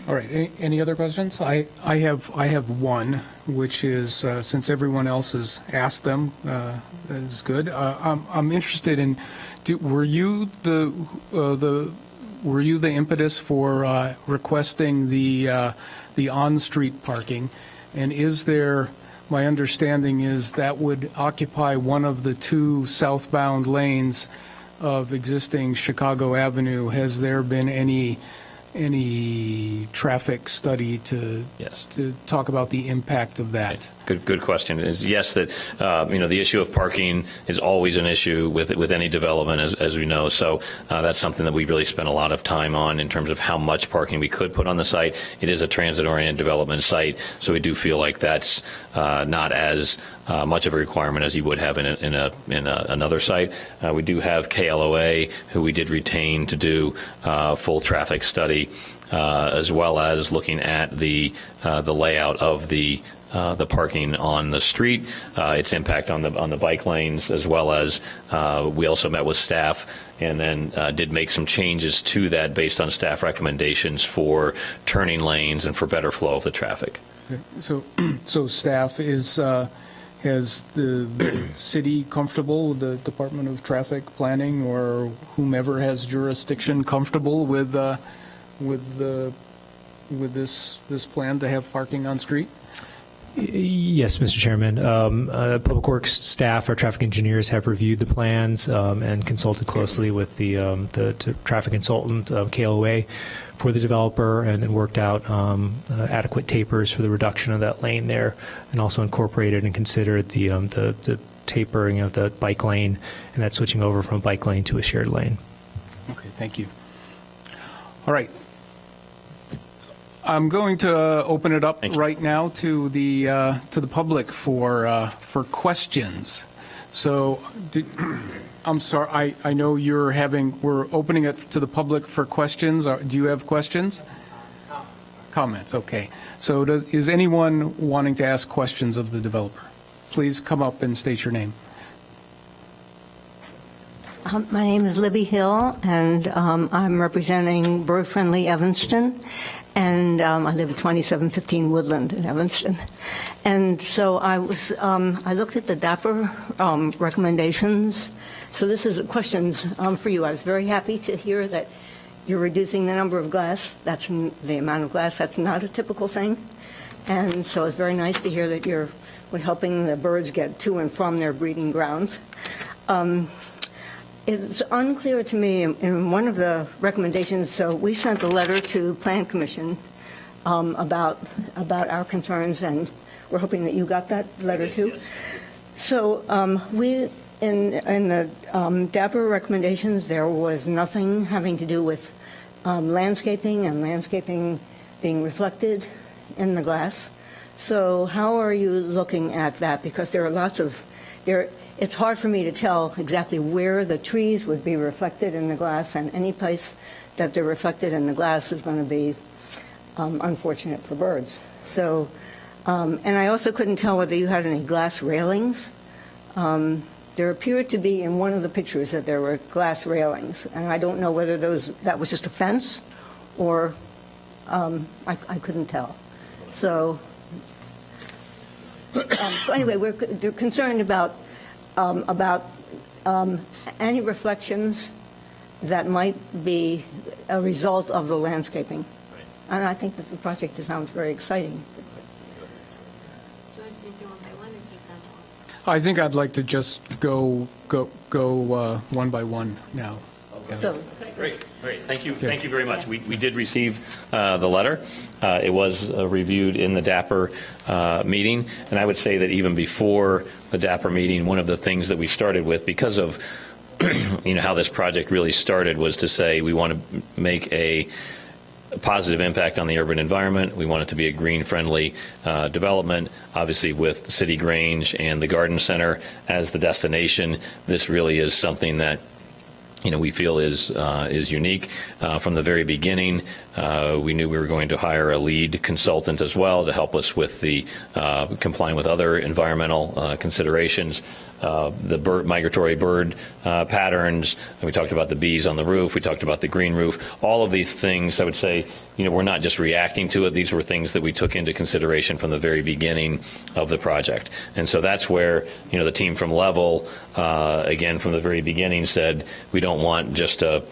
All right, any other questions? I have one, which is, since everyone else has asked them, is good. I'm interested in, were you the impetus for requesting the on-street parking? And is there, my understanding is that would occupy one of the 2 southbound lanes of existing Chicago Avenue. Has there been any traffic study to Yes. to talk about the impact of that? Good question. Is yes, that the issue of parking is always an issue with any development, as we know. So that's something that we really spent a lot of time on in terms of how much parking we could put on the site. It is a transit-oriented development site, so we do feel like that's not as much of a requirement as you would have in another site. We do have KLOA, who we did retain to do full traffic study, as well as looking at the layout of the parking on the street, its impact on the bike lanes, as well as we also met with staff and then did make some changes to that based on staff recommendations for turning lanes and for better flow of the traffic. Okay, so staff has the city comfortable with the Department of Traffic Planning or whomever has jurisdiction comfortable with this plan to have parking on street? Yes, Mr. Chairman. Public Works staff, our traffic engineers, have reviewed the plans and consulted closely with the traffic consultant, KLOA, for the developer, and worked out adequate tapers for the reduction of that lane there, and also incorporated and considered the tapering of the bike lane and that switching over from a bike lane to a shared lane. Okay, thank you. All right. I'm going to open it up right now to the public for questions. So, I'm sorry, I know we're opening it to the public for questions. Do you have questions? Comments, okay. So is anyone wanting to ask questions of the developer? Please come up and state your name. My name is Libby Hill, and I'm representing Bird Friendly Evanston, and I live at 2715 Woodland in Evanston. And so I looked at the DAPR recommendations. So this is questions for you. I was very happy to hear that you're reducing the number of glass. That's the amount of glass. That's not a typical thing. And so it's very nice to hear that you're helping the birds get to and from their breeding grounds. It's unclear to me in one of the recommendations, so we sent a letter to Plan Commission about our concerns, and we're hoping that you got that letter too. So we, in the DAPR recommendations, there was nothing having to do with landscaping and landscaping being reflected in the glass. So how are you looking at that? Because there are lots of, it's hard for me to tell exactly where the trees would be reflected in the glass, and any place that they're reflected in the glass is going to be unfortunate for birds. So, and I also couldn't tell whether you had any glass railings. There appeared to be in one of the pictures that there were glass railings, and I don't know whether that was just a fence or I couldn't tell. So anyway, they're concerned about any reflections that might be a result of the landscaping. And I think that the project sounds very exciting. I think I'd like to just go one by one now. So, Great. Thank you very much. We did receive the letter. It was reviewed in the DAPR meeting, and I would say that even before the DAPR meeting, one of the things that we started with, because of how this project really started, was to say we want to make a positive impact on the urban environment. We want it to be a green-friendly development. Obviously, with City Grange and the Garden Center as the destination, this really is something that we feel is unique. From the very beginning, we knew we were going to hire a lead consultant as well to help us with the complying with other environmental considerations. The migratory bird patterns. We talked about the bees on the roof. We talked about the green roof. All of these things, I would say, we're not just reacting to it. These were things that we took into consideration from the very beginning of the project. And so that's where, the team from Level, again, from the very beginning said, we don't want just a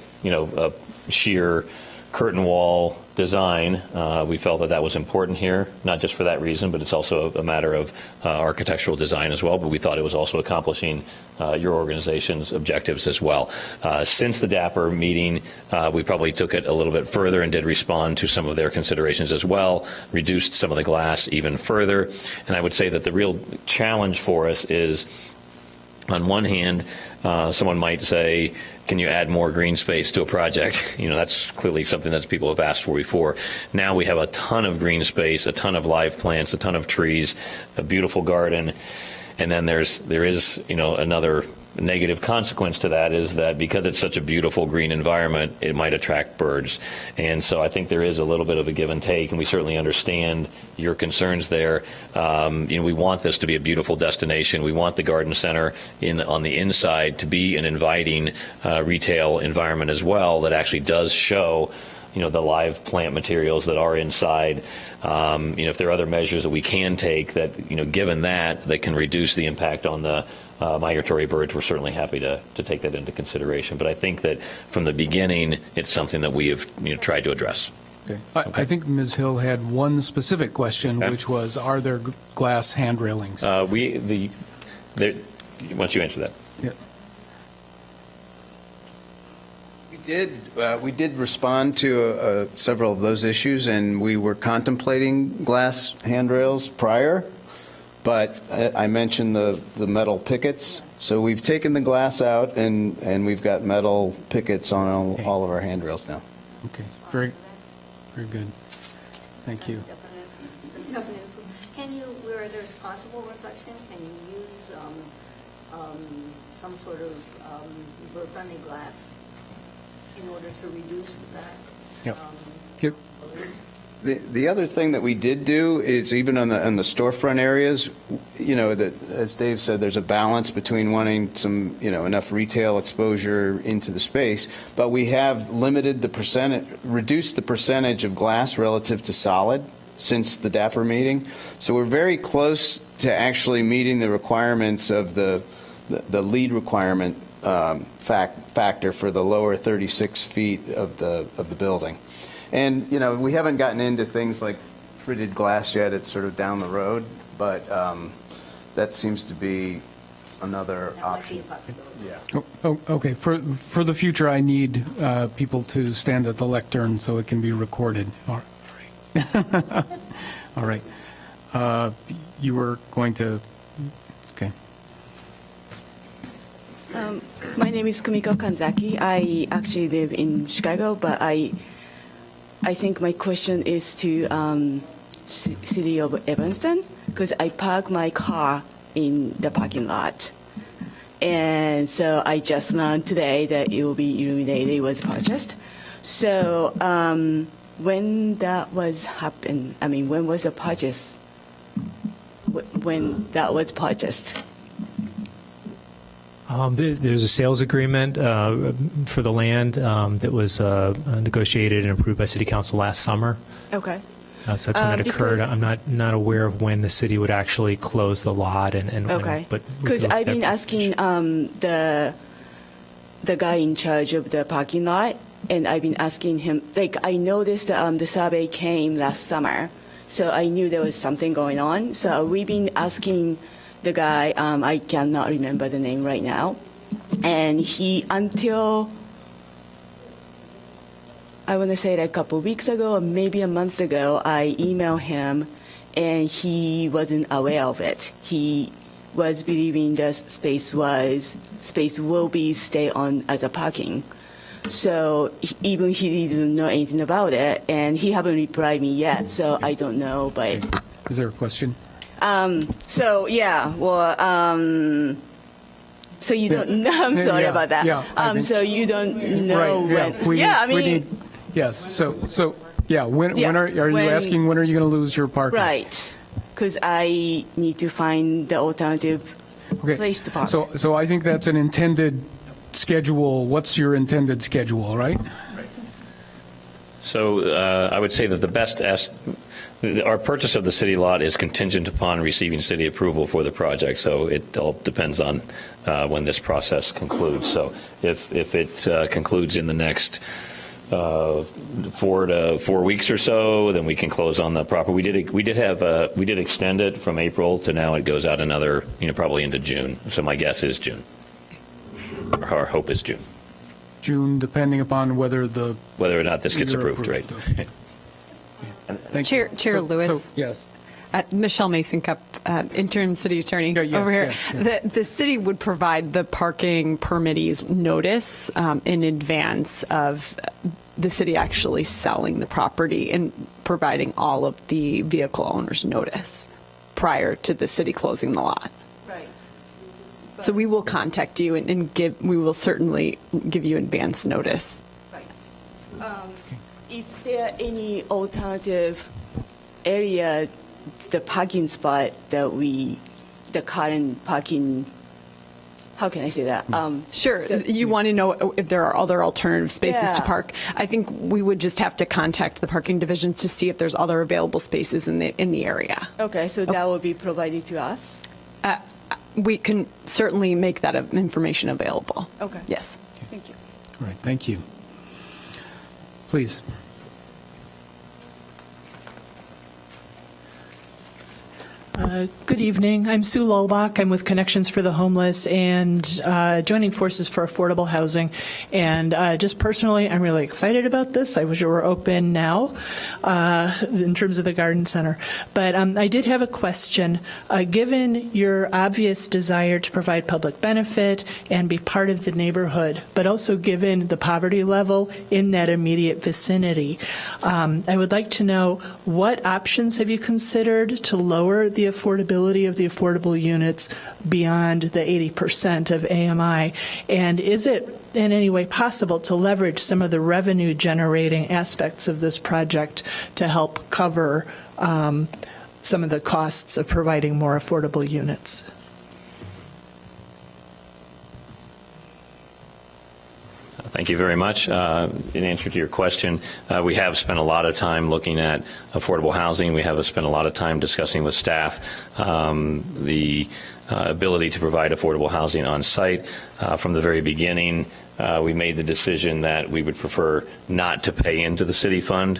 sheer curtain wall design. We felt that was important here, not just for that reason, but it's also a matter of architectural design as well. But we thought it was also accomplishing your organization's objectives as well. Since the DAPR meeting, we probably took it a little bit further and did respond to some of their considerations as well, reduced some of the glass even further. And I would say that the real challenge for us is, on one hand, someone might say, can you add more green space to a project? That's clearly something that people have asked for before. Now we have a ton of green space, a ton of live plants, a ton of trees, a beautiful garden. And then there is another negative consequence to that, is that because it's such a beautiful green environment, it might attract birds. And so I think there is a little bit of a give and take, and we certainly understand your concerns there. We want this to be a beautiful destination. We want the garden center on the inside to be an inviting retail environment as well, that actually does show the live plant materials that are inside. If there are other measures that we can take that, given that can reduce the impact on the migratory birds, we're certainly happy to take that into consideration. But I think that from the beginning, it's something that we have tried to address. Okay. I think Ms. Hill had one specific question, which was, are there glass hand railings? Why don't you answer that? Yeah. We did respond to several of those issues, and we were contemplating glass handrails prior, but I mentioned the metal pickets. So we've taken the glass out, and we've got metal pickets on all of our handrails now. Okay. Very good. Thank you. can you, where there's possible reflection, can you use some sort of bird-friendly glass in order to reduce that? Yep. Yep. The other thing that we did do is even on the storefront areas, that, as Dave said, there's a balance between wanting some, enough retail exposure into the space, but we have reduced the percentage of glass relative to solid since the DAPR meeting. So we're very close to actually meeting the requirements of the lead requirement factor for the lower 36 feet of the building. And, we haven't gotten into things like fritted glass yet. It's sort of down the road, but that seems to be another option. Yeah. Okay, for the future, I need people to stand at the lectern so it can be recorded. All right. All right. You were going to, okay. My name is Kumiko Kanzaki. I actually live in Chicago, but I think my question is to City of Evanston, because I park my car in the parking lot. And so I just learned today that it will be illuminated, it was purchased. So when that was happened, when was the purchase? When that was purchased? There's a sales agreement for the land that was negotiated and approved by City Council last summer. Okay. So that's when it occurred. I'm not aware of when the city would actually close the lot Okay. But because I've been asking the guy in charge of the parking lot, and I've been asking him. Like, I noticed the survey came last summer, so I knew there was something going on. So we've been asking the guy. I cannot remember the name right now, and he until I want to say like a couple of weeks ago or maybe a month ago, I emailed him, and he wasn't aware of it. He was believing the space will be stay on as a parking. So even he didn't know anything about it, and he haven't replied me yet. So I don't know, but Is there a question? so yeah, well, so you don't know. I'm sorry Yeah, about that. yeah, I think- So you don't know Right, when. I we mean, need, yes, so, yeah, when are you when- asking, when are you going to lose your parking? right, because I need to find the alternative Okay. place to park. So I think that's an intended schedule. What's your intended schedule, right? So I would say that our purchase of the city lot is contingent upon receiving city approval for the project. So it all depends on when this process concludes. So if it concludes in the next 4 weeks or so, then we can close on the property. We did extend it from April to now. It goes out another, probably into June. So my guess is June. Our hope is June. June, depending upon whether Whether or not this gets you're approved, right? Okay. Thank you. Chair Lewis. Yes. Michelle Mason Cup, interim city attorney Yeah, yes, over here. yes, The city would provide the parking permittees notice in advance of the city actually selling the property and providing all of the vehicle owners notice prior to the city closing the lot. right. So we will contact you and we will certainly give you advance notice. Right. Is there any alternative area, the parking spot that the current parking, how can I say that? Sure. You want to know if there are other alternative spaces to Yeah. park. I think we would just have to contact the parking divisions to see if there's other available spaces in the area. Okay, so that will be provided to us? We can certainly make that information available. Okay. Yes. Thank you. All right, thank you. Please. Good evening. I'm Sue Lulbach. I'm with Connections for the Homeless and joining forces for affordable housing. And just personally, I'm really excited about this. I wish it were open now in terms of the garden center. But I did have a question. Given your obvious desire to provide public benefit and be part of the neighborhood, but also given the poverty level in that immediate vicinity, I would like to know what options have you considered to lower the affordability of the affordable units beyond the 80% of AMI? And is it in any way possible to leverage some of the revenue generating aspects of this project to help cover some of the costs of providing more affordable units? Thank you very much. In answer to your question, we have spent a lot of time looking at affordable housing. We have spent a lot of time discussing with staff the ability to provide affordable housing on site. From the very beginning, we made the decision that we would prefer not to pay into the city fund.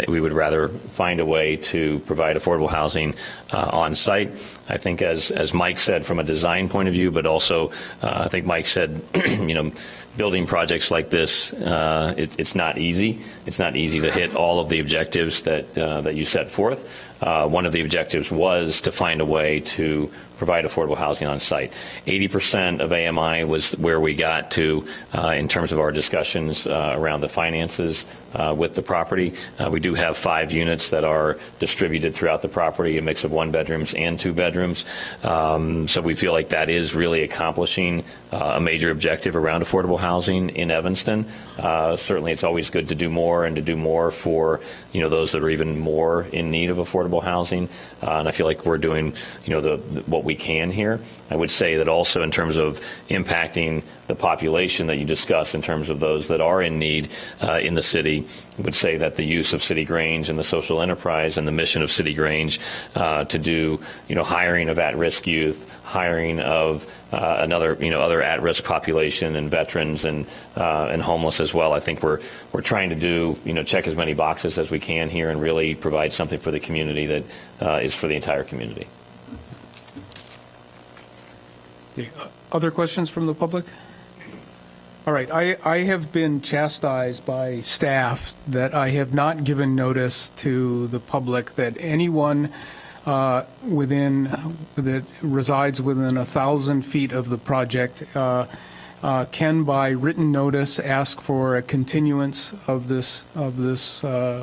We would rather find a way to provide affordable housing on site. I think as Mike said, from a design point of view, but also I think Mike said, building projects like this, it's not easy. It's not easy to hit all of the objectives that you set forth. One of the objectives was to find a way to provide affordable housing on site. 80% of AMI was where we got to in terms of our discussions around the finances with the property. We do have 5 units that are distributed throughout the property, a mix of 1-bedrooms and 2-bedrooms. So we feel like that is really accomplishing a major objective around affordable housing in Evanston. Certainly it's always good to do more and to do more for those that are even more in need of affordable housing. And I feel like we're doing what we can here. I would say that also in terms of impacting the population that you discussed in terms of those that are in need in the city, I would say that the use of City Grange and the social enterprise and the mission of City Grange to do hiring of at-risk youth, hiring of other at-risk population and veterans and homeless as well. I think we're trying to do check as many boxes as we can here and really provide something for the community that is for the entire community. Other questions from the public? All right, I have been chastised by staff that I have not given notice to the public that anyone that resides within 1,000 feet of the project can, by written notice, ask for a continuance of this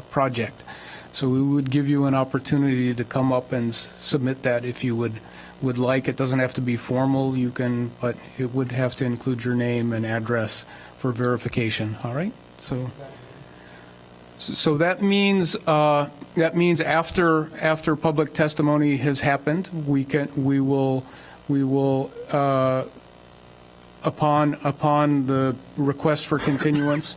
project. So we would give you an opportunity to come up and submit that if you would like. It doesn't have to be formal. You can, but it would have to include your name and address for verification. All right. So that means after public testimony has happened, we will upon the request for continuance,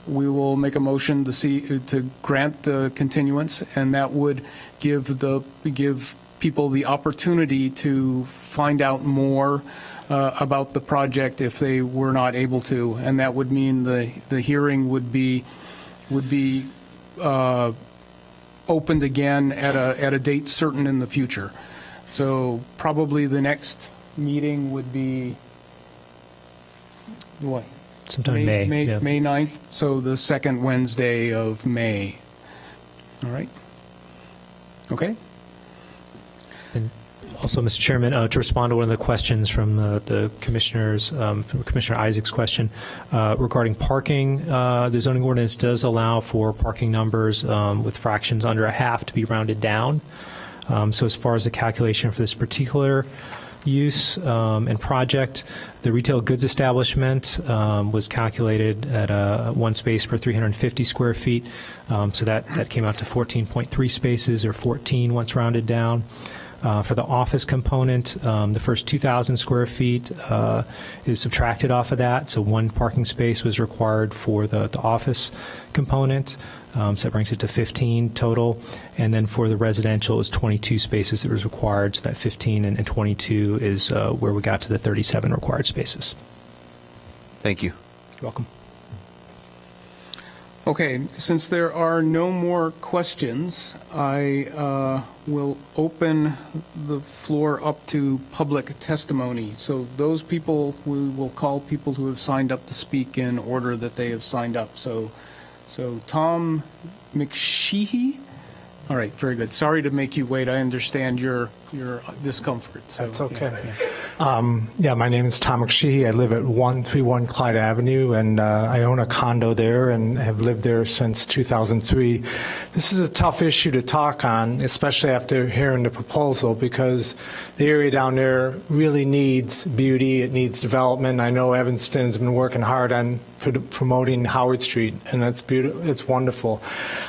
we will make a motion to grant the continuance, and that would give people the opportunity to find out more about the project if they were not able to, and that would mean the hearing would be opened again at a date certain in the future. So probably the next meeting would be what? Sometime in May. Yeah. May 9th, so the second Wednesday of May. All right. Okay. And also, Mr. Chairman, to respond to one of the questions from the commissioners, from Commissioner Isaac's question regarding parking, the zoning ordinance does allow for parking numbers with fractions under a half to be rounded down. So as far as the calculation for this particular use and project, the retail goods establishment was calculated at 1 space per 350 square feet. So that came out to 14.3 spaces, or 14 once rounded down. For the office component, the first 2,000 square feet is subtracted off of that. So 1 parking space was required for the office component. So that brings it to 15 total. And then for the residential, is 22 spaces that was required. So that 15 and 22 is where we got to the 37 required spaces. Thank you. You're welcome. Okay, since there are no more questions, I will open the floor up to public testimony. So those people, we will call people who have signed up to speak in order that they have signed up. So Tom McSheehy? All right, very good. Sorry to make you wait. I understand your discomfort. So, That's okay. Yeah. Yeah, my name is Tom McSheehy. I live at 131 Clyde Avenue, and I own a condo there and have lived there since 2003. This is a tough issue to talk on, especially after hearing the proposal, because the area down there really needs beauty. It needs development. I know Evanston's been working hard on promoting Howard Street, and that's beautiful. It's wonderful.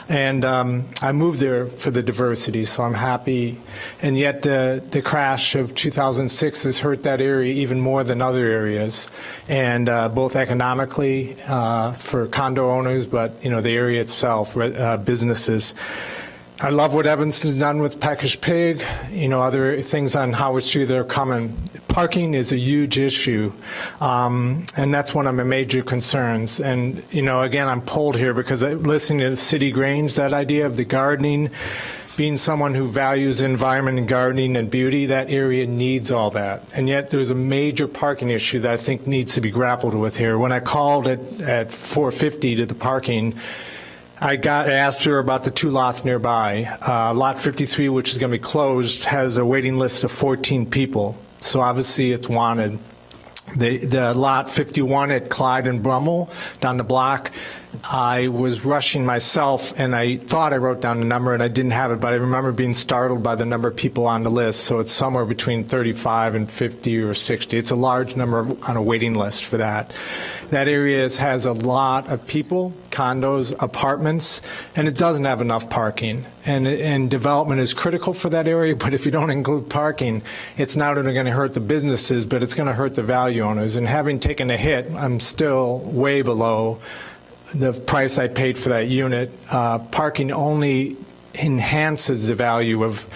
And I moved there for the diversity, so I'm happy. And yet the crash of 2006 has hurt that area even more than other areas, and both economically for condo owners, but the area itself, businesses. I love what Evanston's done with Peckish Pig. Other things on Howard Street that are coming. Parking is a huge issue, and that's one of my major concerns. And, again, I'm pulled here because listening to City Grange, that idea of the gardening, being someone who values the environment and gardening and beauty, that area needs all that. And yet there's a major parking issue that I think needs to be grappled with here. When I called at 450 to the parking, I asked her about the two lots nearby. Lot 53, which is going to be closed, has a waiting list of 14 people. So obviously it's wanted. The lot 51 at Clyde and Brummel, down the block, I was rushing myself, and I thought I wrote down the number, and I didn't have it, but I remember being startled by the number of people on the list. So it's somewhere between 35 and 50 or 60. It's a large number on a waiting list for that. That area has a lot of people, condos, apartments, and it doesn't have enough parking. And development is critical for that area, but if you don't include parking, it's not only going to hurt the businesses, but it's going to hurt the value owners. And having taken a hit, I'm still way below the price I paid for that unit. Parking only enhances the value of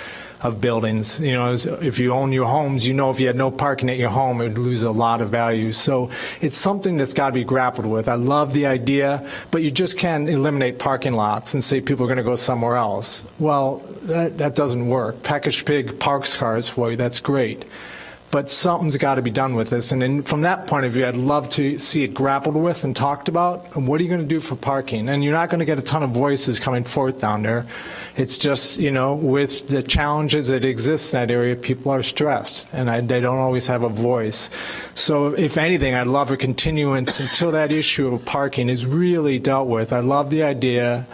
buildings. If you own your homes, if you had no parking at your home, it would lose a lot of value. So it's something that's got to be grappled with. I love the idea, but you just can't eliminate parking lots and say people are going to go somewhere else. Well, that doesn't work. Peckish Pig parks cars for you. That's great. But something's got to be done with this. And then from that point of view, I'd love to see it grappled with and talked about. And what are you going to do for parking? And you're not going to get a ton of voices coming forth down there. It's just, with the challenges that exist in that area, people are stressed, and they don't always have a voice. So if anything, I'd love a continuance until that issue of parking is really dealt with. I love the idea.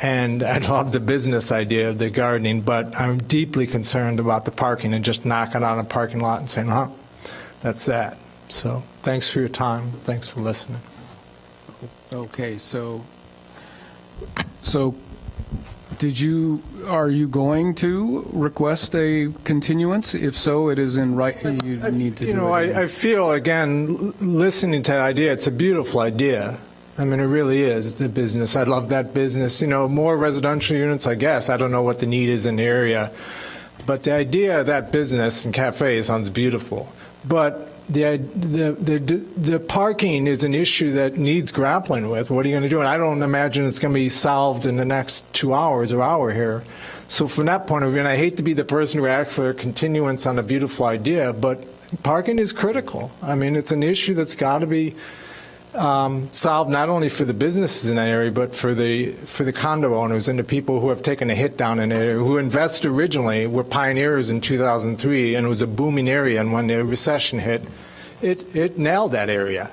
And I love the business idea of the gardening, but I'm deeply concerned about the parking and just knocking on a parking lot and saying, that's that. So thanks for your time. Thanks for listening. Okay, so are you going to request a continuance? If so, it is in writing. You need to do it. I feel, again, listening to that idea, it's a beautiful idea. I mean, it really is, the business. I love that business. More residential units, I guess. I don't know what the need is in the area. But the idea of that business and cafe sounds beautiful. But the parking is an issue that needs grappling with. What are you going to do? And I don't imagine it's going to be solved in the next 2 hours or hour here. So from that point of view, and I hate to be the person who asks for a continuance on a beautiful idea, but parking is critical. I mean, it's an issue that's got to be solved not only for the businesses in that area, but for the condo owners and the people who have taken a hit down in the area, who invested originally, were pioneers in 2003, and it was a booming area. And when the recession hit, it nailed that area.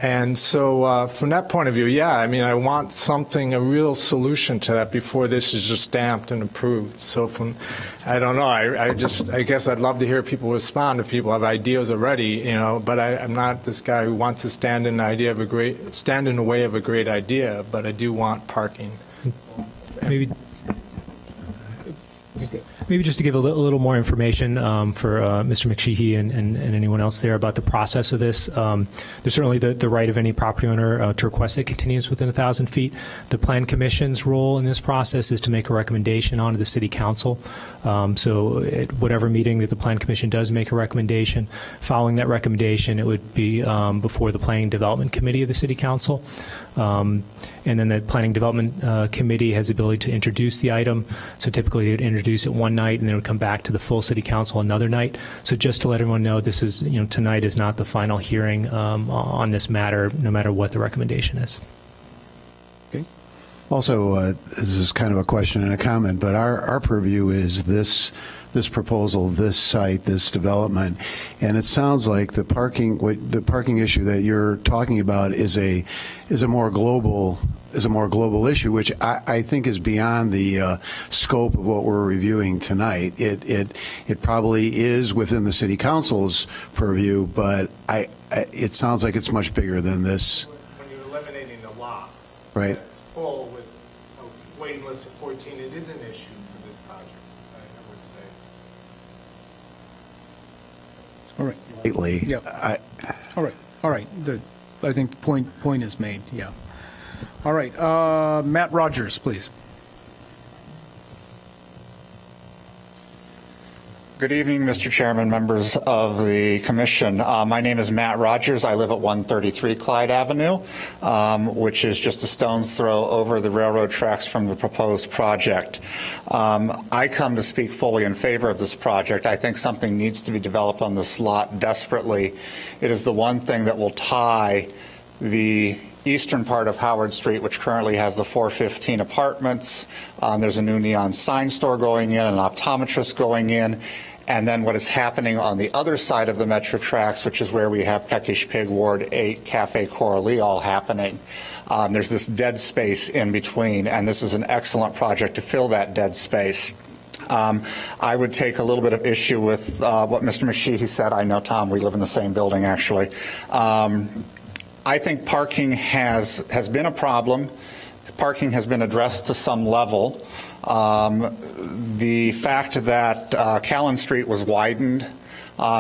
And so from that point of view, I want a real solution to that before this is just stamped and approved. So I don't know, I guess I'd love to hear people respond if people have ideas already, but I'm not this guy who wants to stand in the way of a great idea, but I do want parking. Maybe just to give a little more information for Mr. McSheehy and anyone else there about the process of this. There's certainly the right of any property owner to request a continuance within 1,000 feet. The Plan Commission's role in this process is to make a recommendation onto the City Council. So at whatever meeting that the Plan Commission does make a recommendation, following that recommendation, it would be before the Planning Development Committee of the City Council. And then the Planning Development Committee has the ability to introduce the item. So typically they would introduce it one night and then it would come back to the full City Council another night. So just to let everyone know, this is, tonight is not the final hearing on this matter, no matter what the recommendation is. Okay. Also, this is kind of a question and a comment, but our purview is this proposal, this site, this development, and it sounds like the parking issue that you're talking about is a more global issue, which I think is beyond the scope of what we're reviewing tonight. It probably is within the city council's purview, but it sounds like it's much bigger than this. When you're eliminating the lot, right? It's full with a waiting list of 14. It is an issue for this project, I would say. All right. Lately, Yeah. All right. I think point is made, yeah. All right, Matt Rogers, please. Good evening, Mr. Chairman, members of the commission. My name is Matt Rogers. I live at 133 Clyde Avenue, which is just a stone's throw over the railroad tracks from the proposed project. I come to speak fully in favor of this project. I think something needs to be developed on this lot desperately. It is the one thing that will tie the eastern part of Howard Street, which currently has the 415 apartments. There's a new neon sign store going in, an optometrist going in, and then what is happening on the other side of the Metro tracks, which is where we have Peckish Pig, Ward 8, Cafe Coralie all happening. There's this dead space in between, and this is an excellent project to fill that dead space. I would take a little bit of issue with what Mr. McSheehy said. I know, Tom, we live in the same building, actually. I think parking has been a problem. Parking has been addressed to some level. The fact that Callan Street was widened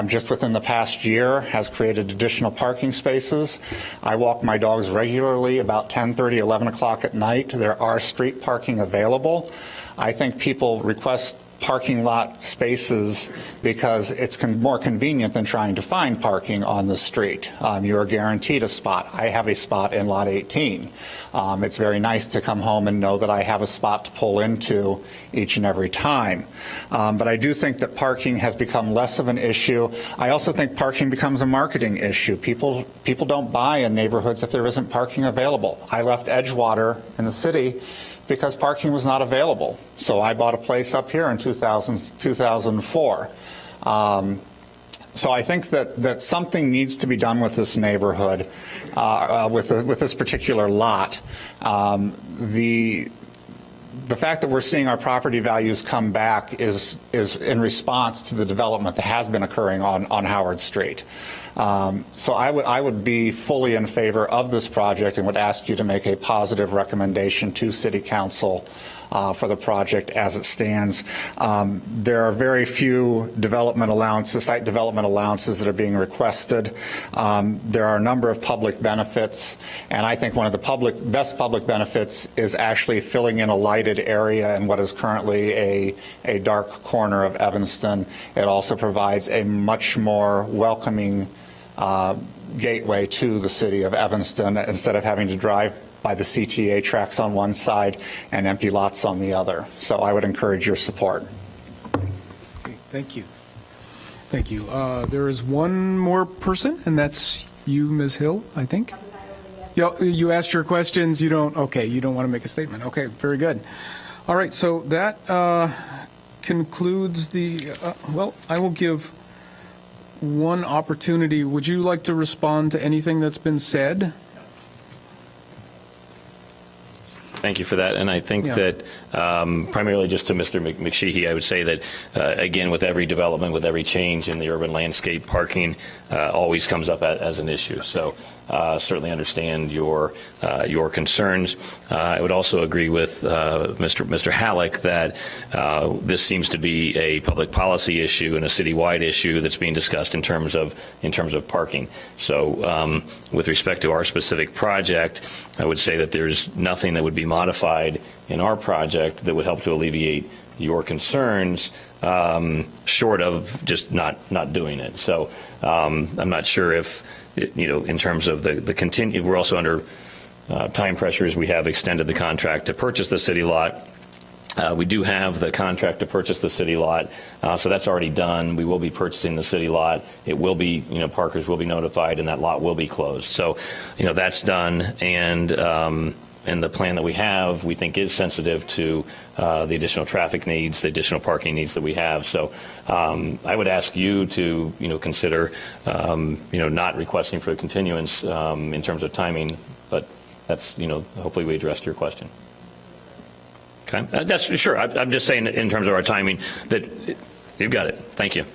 just within the past year has created additional parking spaces. I walk my dogs regularly about 10:30, 11 o'clock at night. There are street parking available. I think people request parking lot spaces because it's more convenient than trying to find parking on the street. You're guaranteed a spot. I have a spot in lot 18. It's very nice to come home and know that I have a spot to pull into each and every time. But I do think that parking has become less of an issue. I also think parking becomes a marketing issue. People don't buy in neighborhoods if there isn't parking available. I left Edgewater in the city because parking was not available. So I bought a place up here in 2004. So I think that something needs to be done with this neighborhood, with this particular lot. The fact that we're seeing our property values come back is in response to the development that has been occurring on Howard Street. So I would be fully in favor of this project and would ask you to make a positive recommendation to City Council for the project as it stands. There are very few development allowances, site development allowances that are being requested. There are a number of public benefits, and I think one of the best public benefits is actually filling in a lighted area in what is currently a dark corner of Evanston. It also provides a much more welcoming gateway to the city of Evanston instead of having to drive by the CTA tracks on one side and empty lots on the other. So I would encourage your support. Okay, thank you. Thank you. There is one more person, and that's you, Ms. Hill, I think. You asked your questions. You don't want to make a statement. Okay, very good. All right, so that concludes I will give one opportunity. Would you like to respond to anything that's been said? Thank you for that. And I think that primarily just to Mr. McSheehy, I would say that, again, with every development, with every change in the urban landscape, parking always comes up as an issue. So certainly understand your concerns. I would also agree with Mr. Halleck that this seems to be a public policy issue and a citywide issue that's being discussed in terms of parking. So with respect to our specific project, I would say that there's nothing that would be modified in our project that would help to alleviate your concerns, short of just not doing it. So I'm not sure if, in terms of the continue, we're also under time pressures. We have extended the contract to purchase the city lot. We do have the contract to purchase the city lot, so that's already done. We will be purchasing the city lot. It will be, Parkers will be notified, and that lot will be closed. So, that's done. And the plan that we have, we think is sensitive to the additional traffic needs, the additional parking needs that we have. So I would ask you to, consider, not requesting for a continuance in terms of timing, but that's, hopefully we addressed your question. Okay, that's sure. I'm just saying in terms of our timing that you've got it. Thank you.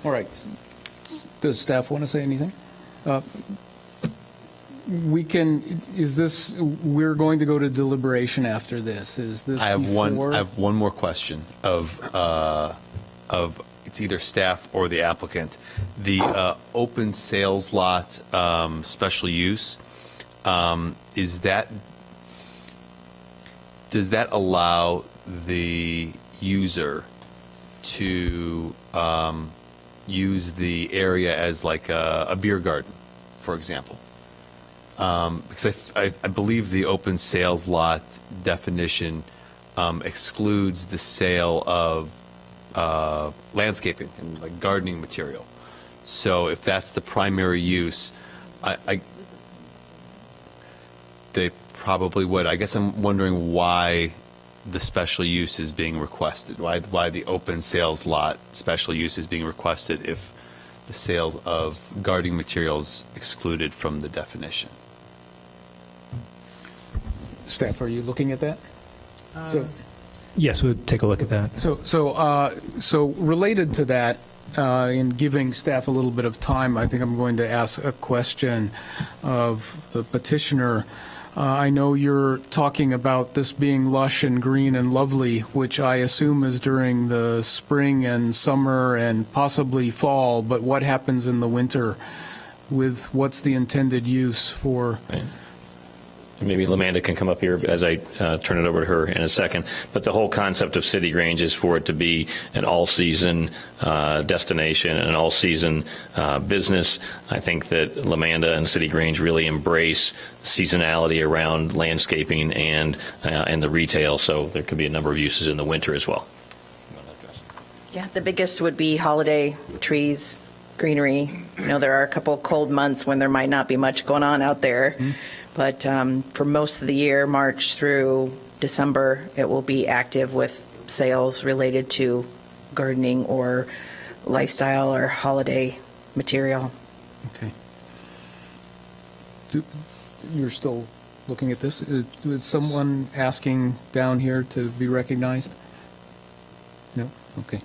All right. Does staff want to say anything? We're going to go to deliberation after this. Is this I have before? I have one more question of it's either staff or the applicant. The open sales lot special use, does that allow the user to use the area as like a beer garden, for example? Because I believe the open sales lot definition excludes the sale of landscaping and like gardening material. So if that's the primary use, they probably would. I guess I'm wondering why the special use is being requested, why the open sales lot special use is being requested if the sales of gardening materials excluded from the definition. Staff, are you looking at that? Yes, we'll take a look at that. So related to that, in giving staff a little bit of time, I think I'm going to ask a question of the petitioner. I know you're talking about this being lush and green and lovely, which I assume is during the spring and summer and possibly fall, but what happens in the winter with what's the intended use for? Right. Maybe Lamanda can come up here as I turn it over to her in a second. But the whole concept of City Grange is for it to be an all-season destination and an all-season business. I think that Lamanda and City Grange really embrace seasonality around landscaping and the retail. So there could be a number of uses in the winter as well. Yeah, the biggest would be holiday trees, greenery. There are a couple cold months when there might not be much going on out there. Mm-hmm. But for most of the year, March through December, it will be active with sales related to gardening or lifestyle or holiday material. Okay. You're still looking at this? Is someone asking down here to be recognized? No? Okay.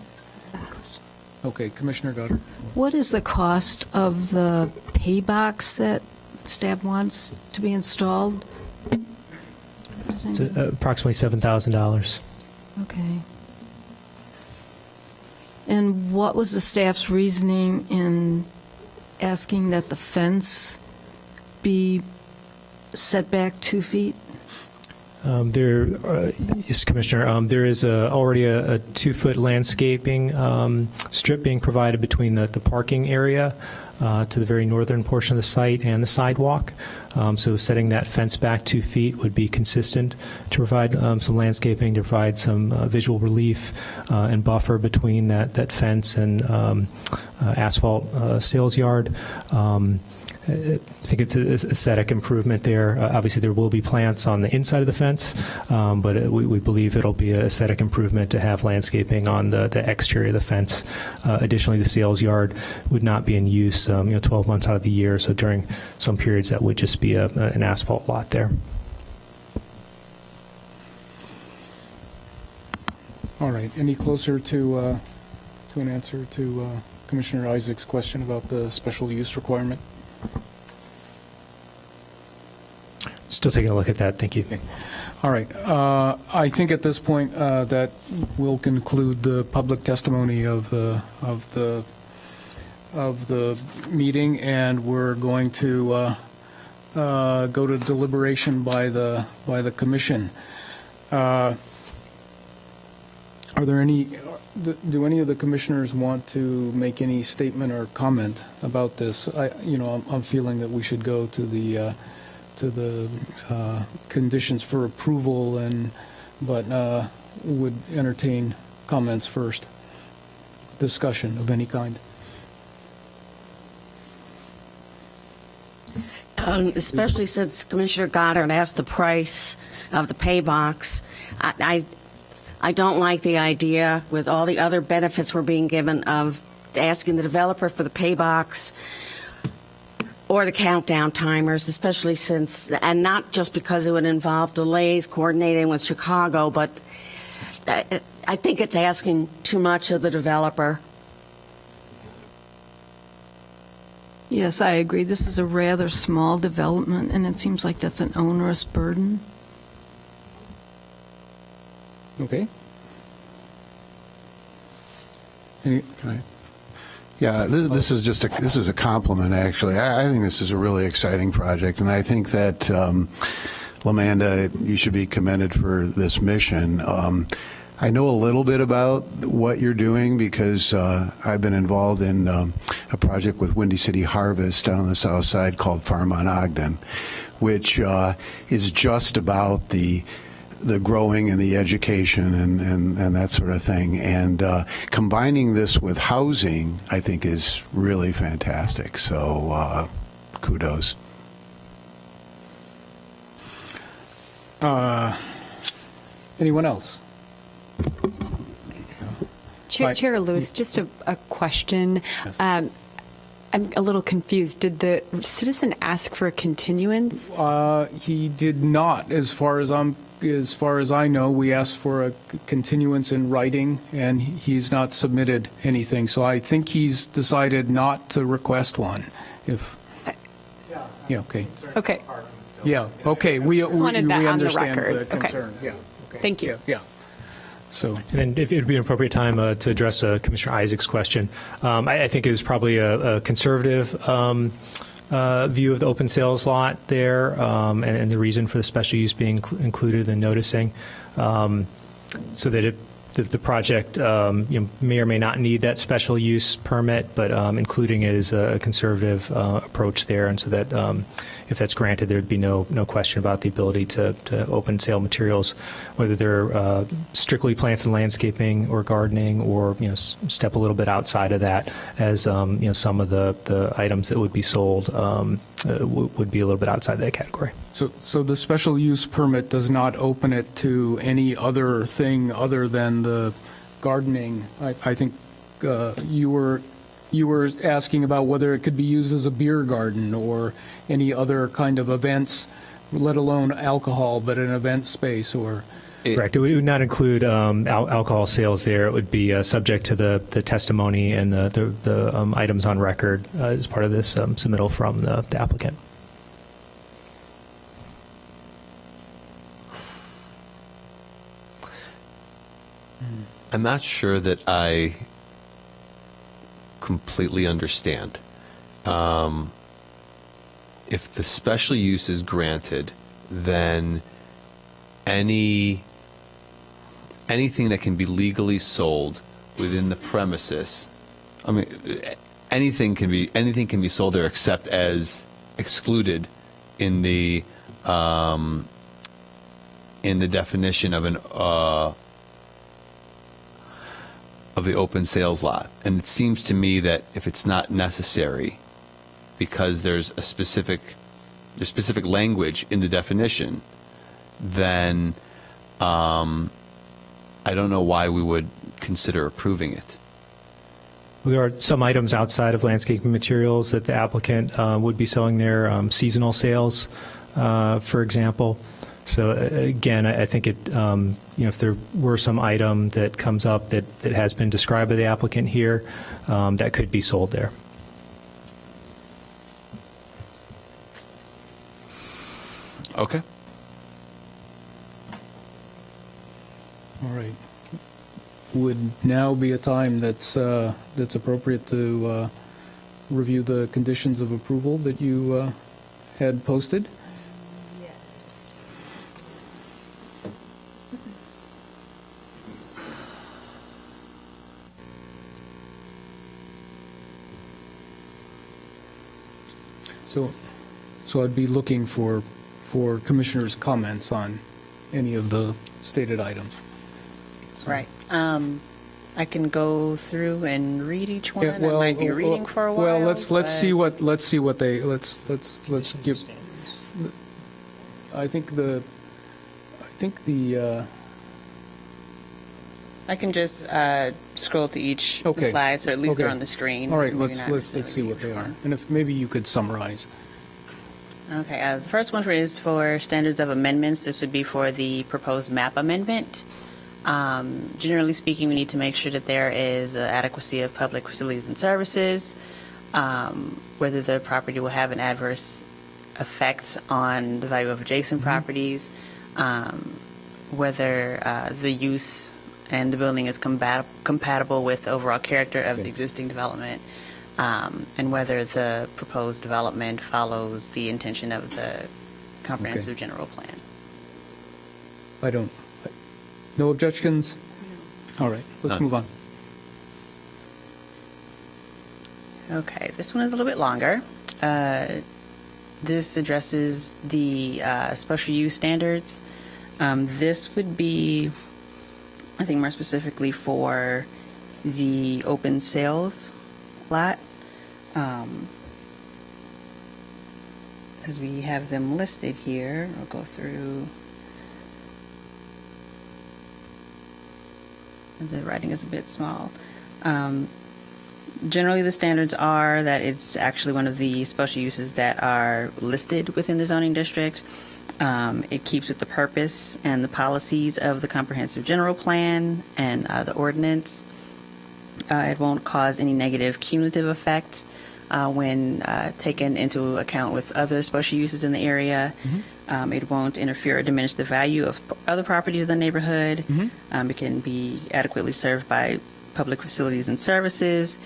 Okay, Commissioner Goddard. What is the cost of the pay box that staff wants to be installed? It's approximately $7,000. Okay. And what was the staff's reasoning in asking that the fence be set back 2 feet? Yes, Commissioner. There is already a 2-foot landscaping strip being provided between the parking area to the very northern portion of the site and the sidewalk. So setting that fence back 2 feet would be consistent to provide some landscaping, to provide some visual relief and buffer between that fence and asphalt sales yard. I think it's an aesthetic improvement there. Obviously, there will be plants on the inside of the fence, but we believe it'll be an aesthetic improvement to have landscaping on the exterior of the fence. Additionally, the sales yard would not be in use 12 months out of the year, so during some periods that would just be an asphalt lot there. All right. Any closer to an answer to Commissioner Isaac's question about the special use requirement? Still taking a look at that. Thank you. Okay. All right. I think at this point that we'll conclude the public testimony of the meeting, and we're going to go to deliberation by the commission. Are there any? Do any of the commissioners want to make any statement or comment about this? I'm feeling that we should go to the conditions for approval, but would entertain comments first. Discussion of any kind. especially since Commissioner Goddard asked the price of the pay box. I don't like the idea, with all the other benefits we're being given, of asking the developer for the pay box or the countdown timers, especially since, and not just because it would involve delays coordinating with Chicago, but I think it's asking too much of the developer. Yes, I agree. This is a rather small development, and it seems like that's an onerous burden. Okay. Any, Yeah, this is just this is a compliment, actually. I think this is a really exciting project, and I think that Lamanda, you should be commended for this mission. I know a little bit about what you're doing because I've been involved in a project with Windy City Harvest down on the south side called Farm on Ogden, which is just about the growing and the education and that sort of thing. And combining this with housing, I think, is really fantastic. So kudos. anyone else? Chair Lewis, just a question. I'm a little confused. Did the citizen ask for a continuance? He did not, as far as I know. We asked for a continuance in writing, and he's not submitted anything. So I think he's decided not to request one. Yeah. Okay. Okay. Yeah. Okay. We wanted that on the understand record. the concern. Okay. Yeah. Okay. Thank you. Yeah. So, and then if it would be an appropriate time to address Commissioner Isaac's question, I think it was probably a conservative view of the open sales lot there, and the reason for the special use being included in noticing, so that the project may or may not need that special use permit, but including it is a conservative approach there, and so that if that's granted, there'd be no question about the ability to open sale materials, whether they're strictly plants and landscaping or gardening, or step a little bit outside of that, as some of the items that would be sold would be a little bit outside that category. So the special use permit does not open it to any other thing other than the gardening. I think you were asking about whether it could be used as a beer garden or any other kind of events, let alone alcohol, but an event space or. Correct. It would not include alcohol sales there. It would be subject to the testimony and the items on record as part of this submittal from the applicant. I'm not sure that I completely understand. If the special use is granted, then anything that can be legally sold within the premises, I mean, anything can be sold there except as excluded in the definition of the open sales lot. And it seems to me that if it's not necessary, because there's specific language in the definition, then I don't know why we would consider approving it. Well, there are some items outside of landscaping materials that the applicant would be selling there, seasonal sales, for example. So again, I think if there were some item that comes up that has been described by the applicant here, that could be sold there. Okay. All right. Would now be a time that's appropriate to review the conditions of approval that you had posted? So I'd be looking for commissioners' comments on any of the stated items. Right. I can go through and read each one. Yeah, well, I might be reading for a while. Well, let's see what they let's give. I think the, I can just scroll to each okay. slide, so at least they're Okay. on the screen. All right, Maybe not let's see what they are. And if, maybe you could summarize. Okay, the first one is for standards of amendments. This would be for the proposed map amendment. Generally speaking, we need to make sure that there is adequacy of public facilities and services, whether the property will have an adverse effect on the value of adjacent properties, whether the use and the building is compatible with the overall character of the existing development, and whether the proposed development follows the intention of the comprehensive general plan. I don't, no objections? All right, let's None. move on. Okay, this one is a little bit longer. This addresses the special use standards. This would be, I think, more specifically for the open sales lot, as we have them listed here. I'll go through. The writing is a bit small. Generally, the standards are that it's actually one of the special uses that are listed within the zoning district. It keeps with the purpose and the policies of the comprehensive general plan and the ordinance. It won't cause any negative cumulative effect when taken into account with other special uses in the area. It won't interfere or diminish the value of other properties in the neighborhood. It can be adequately served by public facilities and services.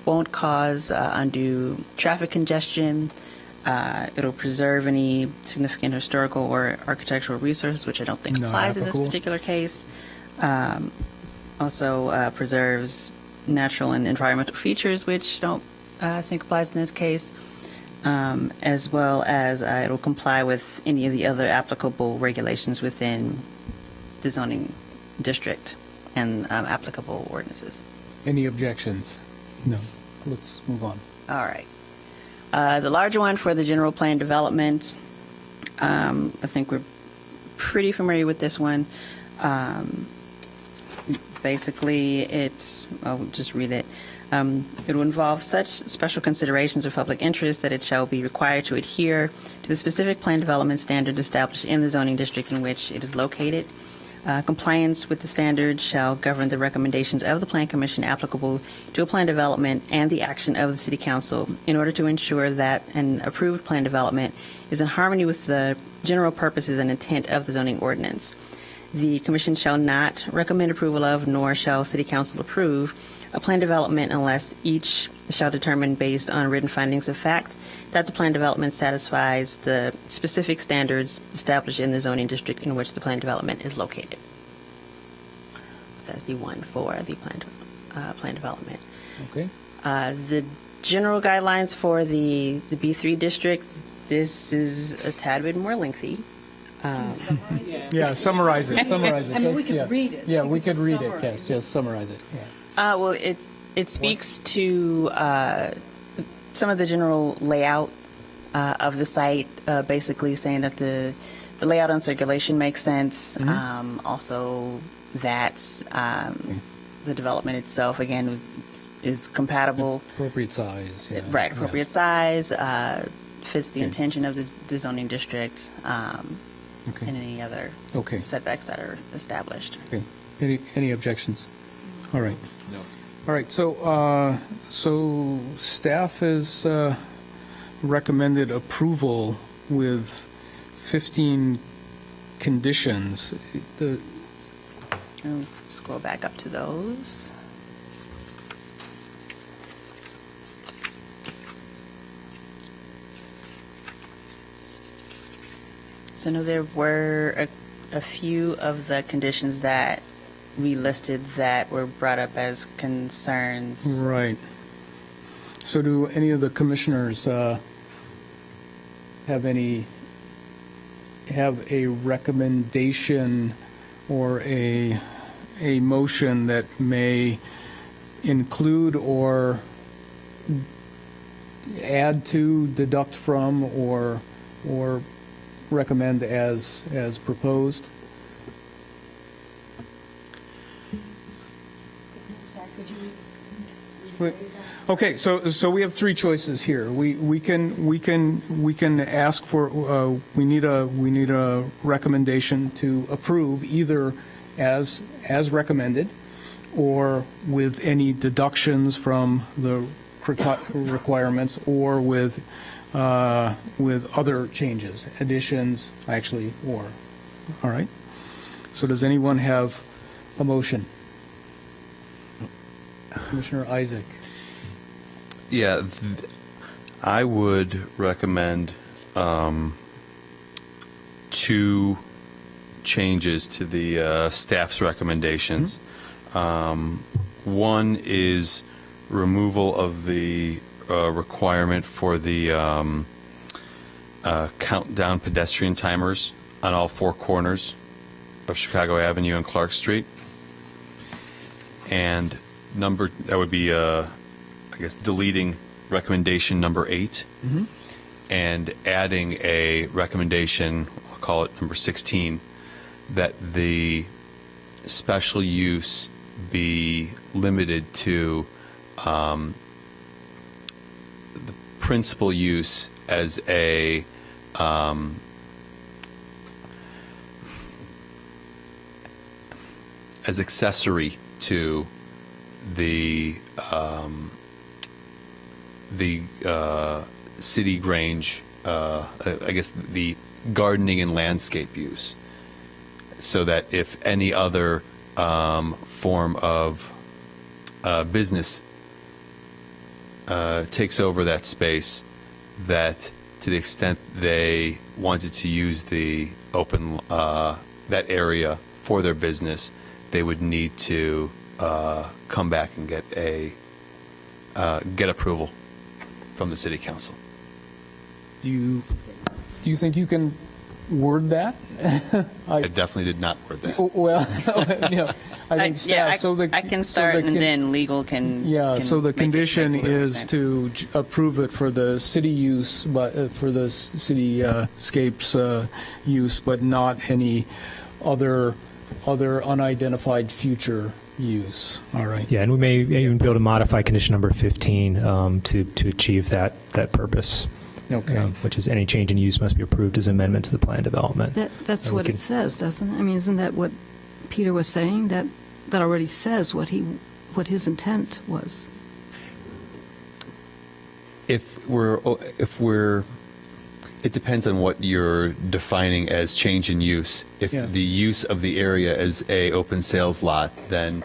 Won't cause undue traffic congestion. It'll preserve any significant historical or architectural resources, which I don't think Not applies in this applicable. particular case. Also preserves natural and environmental features, which don't think applies in this case, as well as it'll comply with any of the other applicable regulations within the zoning district and applicable ordinances. Any objections? No. Let's move on. All right. The larger one for the general plan development, I think we're pretty familiar with this one. Basically, I'll just read it. It will involve such special considerations of public interest that it shall be required to adhere to the specific plan development standards established in the zoning district in which it is located. Compliance with the standards shall govern the recommendations of the Plan Commission applicable to a plan development and the action of the City Council in order to ensure that an approved plan development is in harmony with the general purposes and intent of the zoning ordinance. The Commission shall not recommend approval of, nor shall City Council approve, a plan development unless each shall determine based on written findings of fact that the plan development satisfies the specific standards established in the zoning district in which the plan development is located. So that's the one for the plan development. Okay. The general guidelines for the B3 district, this is a tad bit more lengthy. Yeah, summarize it, summarize it. I mean, we Just- could yeah. read it. Yeah, We we could could read it, summarize yes, just summarize it, yeah. Well, it speaks to some of the general layout of the site, basically saying that the layout on circulation makes sense. Also, that the development itself, again, is compatible. Appropriate size, yeah. Right, appropriate Yes. size, fits the intention of the zoning district, Okay. and any other Okay. setbacks that are established. Okay. Any objections? All right. No. All right, so staff has recommended approval with 15 conditions. I'll scroll back up to those. So I know there were a few of the conditions that we listed that were brought up as concerns. Right. So do any of the commissioners have a recommendation or a motion that may include or add to, deduct from, or recommend as proposed? Okay, so we have three choices here. We can ask for, we need a recommendation to approve either as recommended or with any deductions from the requirements, or with other changes, additions, actually, or. All right. So does anyone have a motion? Commissioner Isaac. Yeah, I would recommend two changes to the staff's recommendations. One is removal of the requirement for the countdown pedestrian timers on all four corners of Chicago Avenue and Clark Street. And that would be, I guess, deleting recommendation number 8 and adding a recommendation, I'll call it number 16, that the special use be limited to the principal use as a as accessory to the City Grange, I guess the gardening and landscape use, so that if any other form of business takes over that space, that to the extent they wanted to use the open that area for their business, they would need to come back and get approval from the city council. Do you think you can word that? I definitely did not word that. Well, I think staff. I can start, and then legal can. Yeah. can So the make it condition make a little is sense. to approve it for the city use, but for the cityscapes use, but not any other unidentified future use. All right. Yeah, and we may even be able to modify condition number 15 to achieve that purpose. Okay. Which is any change in use must be approved as amendment to the plan development. That's And we what can- it says, doesn't it? I mean, isn't that what Peter was saying? That already says what his intent was. If we're, it depends on what you're defining as change in use. If Yeah. the use of the area is a open sales lot, then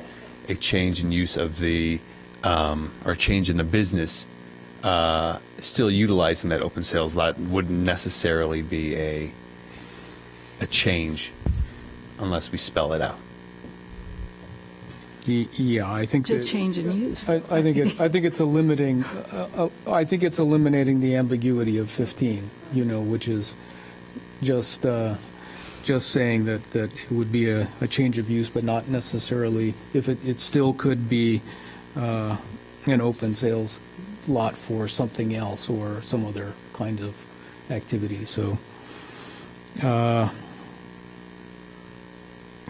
a change in use of the, or change in the business, still utilizing that open sales lot wouldn't necessarily be a change unless we spell it out. Yeah, I think To that- change in use. I think it's eliminating the ambiguity of 15. Which is just saying that it would be a change of use, but not necessarily if it still could be an open sales lot for something else or some other kind of activity. So,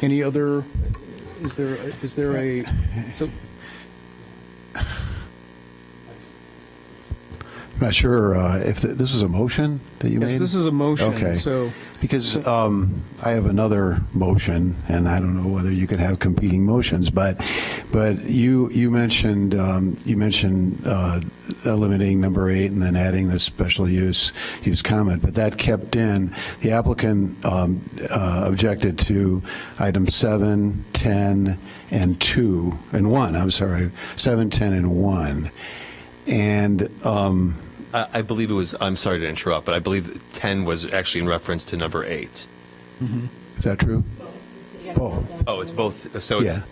any other? Is there a? So, I'm not sure if this is a motion that you made? Yes, this is a motion. Okay. So, Because I have another motion, and I don't know whether you could have competing motions, but you mentioned eliminating number 8 and then adding the special use comment, but that kept in the applicant objected to item 7, 10, and 2 and 1. I'm sorry, 7, 10, and 1, and. I believe it was, I'm sorry to interrupt, but I believe 10 was actually in reference to number 8. Is that true? Both. Oh, it's both. So it's, Yeah.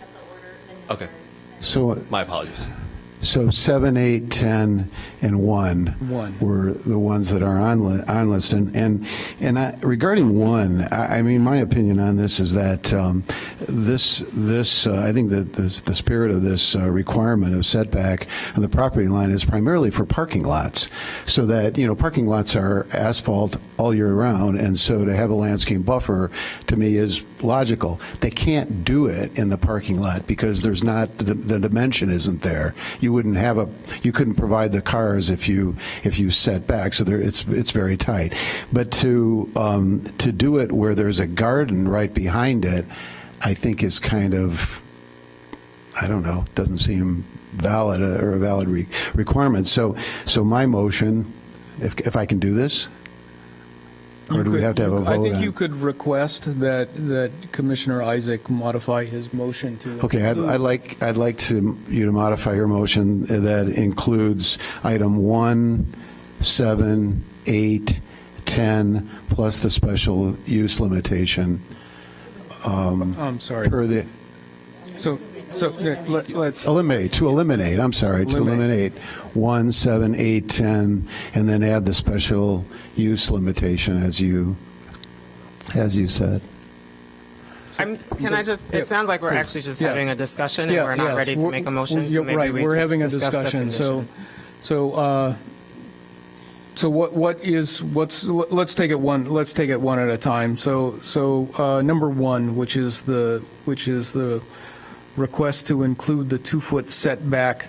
okay. So My apologies. So 7, 8, 10, and 1 One. were the ones that are on list. And regarding 1, I mean, my opinion on this is that I think that the spirit of this requirement of setback on the property line is primarily for parking lots, so that, parking lots are asphalt all year round, and so to have a landscape buffer, to me, is logical. They can't do it in the parking lot because there's not, the dimension isn't there. You couldn't provide the cars if you set back, so it's very tight. But to do it where there's a garden right behind it, I think is kind of, I don't know, doesn't seem valid or a valid requirement. So my motion, if I can do this, or do we have to have a vote? I think on you could request that Commissioner Isaac modify his motion to. Okay, I'd like you to modify your motion that includes item 1, 7, 8, 10, plus the special use limitation. I'm sorry. Per the let's eliminate. I'm sorry, to eliminate 1, 7, 8, 10, and then add the special use limitation as you said. Can I just, it sounds like we're actually just having a discussion and we're not ready to make a motion. So maybe right, we we're just having a discuss the discussion. conditions. Let's take it one at a time. So number 1, which is the request to include the 2-foot setback,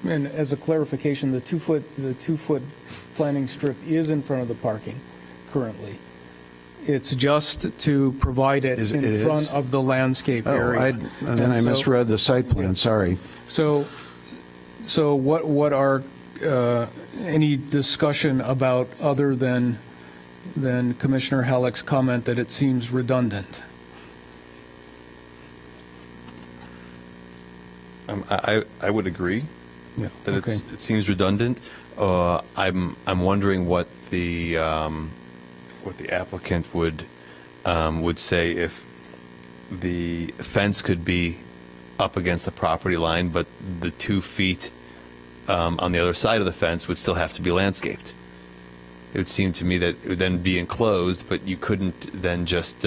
and as a clarification, the 2-foot planting strip is in front of the parking currently. It's just to provide it in front of the landscape area. I misread the site plan, sorry. So what are any discussion about other than Commissioner Halleck's comment that it seems redundant? I would agree that okay. it seems redundant. I'm wondering what the applicant would say if the fence could be up against the property line, but the 2 feet on the other side of the fence would still have to be landscaped. It would seem to me that it would then be enclosed, but you couldn't then just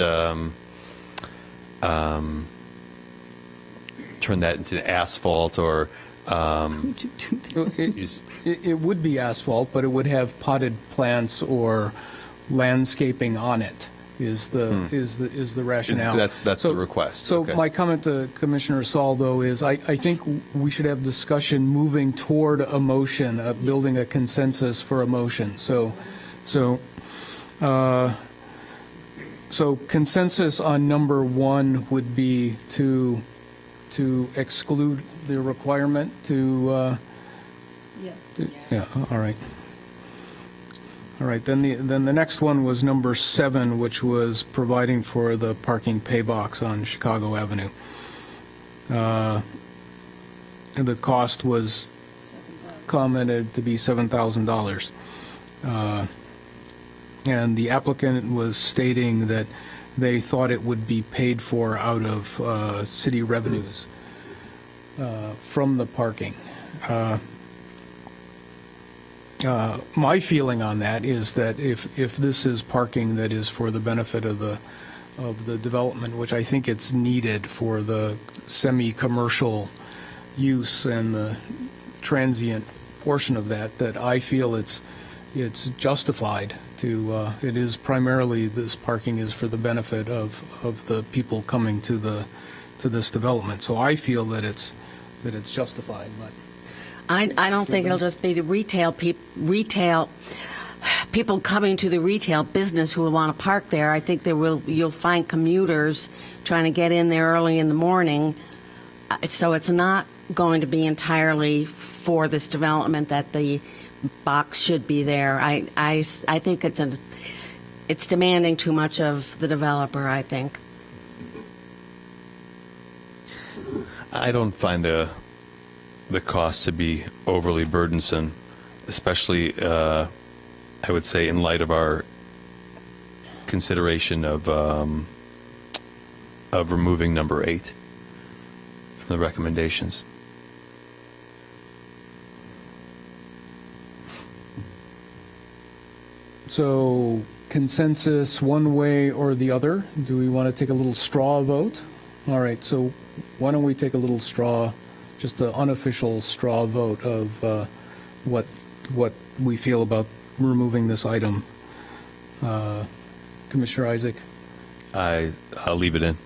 turn that into asphalt or It would be asphalt, but it would have potted plants or landscaping on it. Is the rationale? That's the request. So Okay. my comment to Commissioner Saul, though, is I think we should have discussion moving toward a motion, building a consensus for a motion. So consensus on number 1 would be to exclude the requirement to. Yes. Yeah. All right. All right. Then the next one was number 7, which was providing for the parking pay box on Chicago Avenue. And the cost was commented to be $7,000. And the applicant was stating that they thought it would be paid for out of city revenues from the parking. My feeling on that is that if this is parking that is for the benefit of the development, which I think it's needed for the semi-commercial use and the transient portion of that I feel it's justified to, it is primarily, this parking is for the benefit of the people coming to this development. So I feel that it's justified, but. I don't think it'll just be the retail people coming to the retail business who will want to park there. I think you'll find commuters trying to get in there early in the morning. So it's not going to be entirely for this development that the box should be there. I think it's demanding too much of the developer, I think. I don't find the cost to be overly burdensome, especially, I would say, in light of our consideration of removing number 8 from the recommendations. So consensus one way or the other? Do we want to take a little straw vote? All right, so why don't we take a little straw, just an unofficial straw vote of what we feel about removing this item. Commissioner Isaac? I'll leave it in.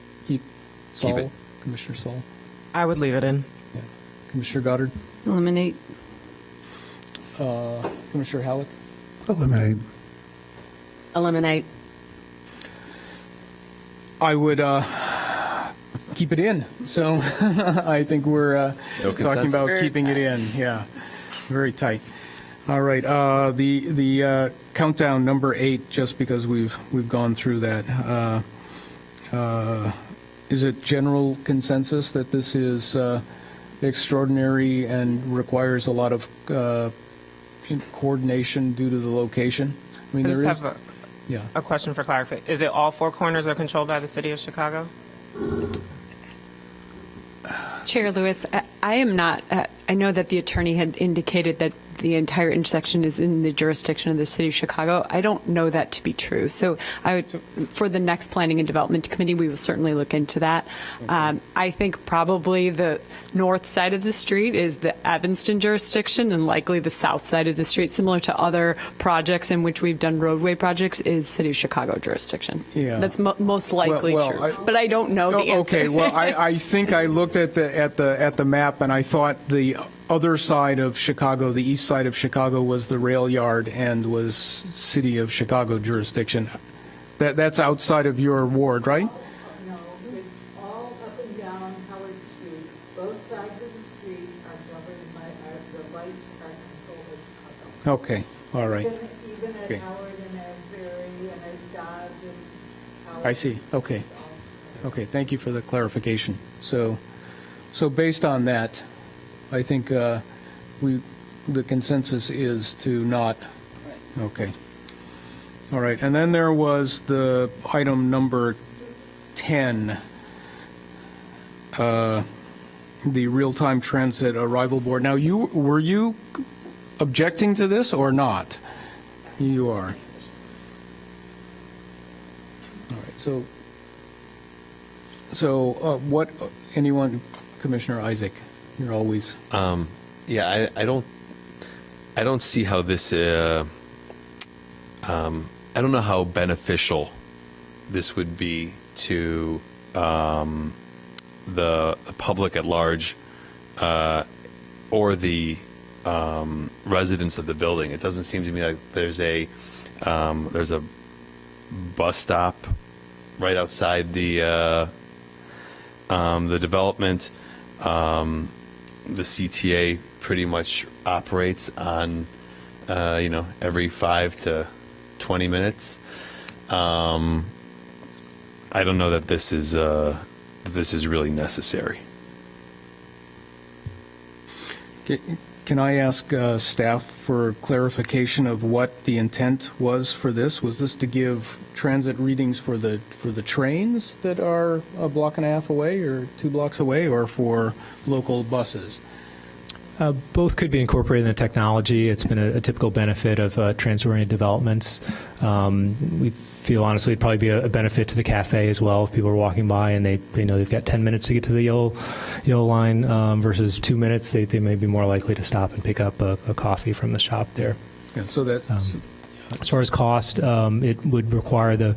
Saul? Keep it. Commissioner Saul? I would leave it in. Yeah. Commissioner Goddard? Eliminate. Commissioner Halleck? Eliminate. Eliminate. I would keep it in. So I think we're No talking consensus? about Very keeping it in. Yeah, very tight. All right. The countdown number 8. Just because we've gone through that. Is it general consensus that this is extraordinary and requires a lot of coordination due to the location? I mean, I just there is. have Yeah. a question for clarification. Is it all 4 corners are controlled by the city of Chicago? Chair Lewis, I am not, I know that the attorney had indicated that the entire intersection is in the jurisdiction of the city of Chicago. I don't know that to be true. So for the next Planning and Development Committee, we will certainly look into that. I think probably the north side of the street is the Evanston jurisdiction, and likely the south side of the street, similar to other projects in which we've done roadway projects, is city of Chicago jurisdiction. Yeah. That's most likely Well, true. But I don't know the answer. Okay, well, I think I looked at the map and I thought the other side of Chicago, the east side of Chicago, was the rail yard and was city of Chicago jurisdiction. That's outside of your ward, right? No, it's all up and down Howard Street. Both sides of the street are governed by, the lights are controlled by Chicago. Okay, all right. Even at Okay. Howard and Asbury and as Dodge and Howard. I see, okay. Okay, thank you for the clarification. So based on that, I think the consensus is to not, okay. All right, and then there was the item number 10, the real-time transit arrival board. Now, were you objecting to this or not? You are. All right, so what, anyone, Commissioner Isaac, you're always. Yeah, I don't see how this. I don't know how beneficial this would be to the public at large or the residents of the building. It doesn't seem to me like there's a bus stop right outside the development. The CTA pretty much operates on, every 5 to 20 minutes. I don't know that this is really necessary. Can I ask staff for clarification of what the intent was for this? Was this to give transit readings for the trains that are a block and a half away or 2 blocks away, or for local buses? Both could be incorporated in the technology. It's been a typical benefit of transit-oriented developments. We feel, honestly, it'd probably be a benefit to the cafe as well if people are walking by and they know they've got 10 minutes to get to the yellow line versus 2 minutes. They may be more likely to stop and pick up a coffee from the shop there. Yeah, so that. As far as cost, it would require the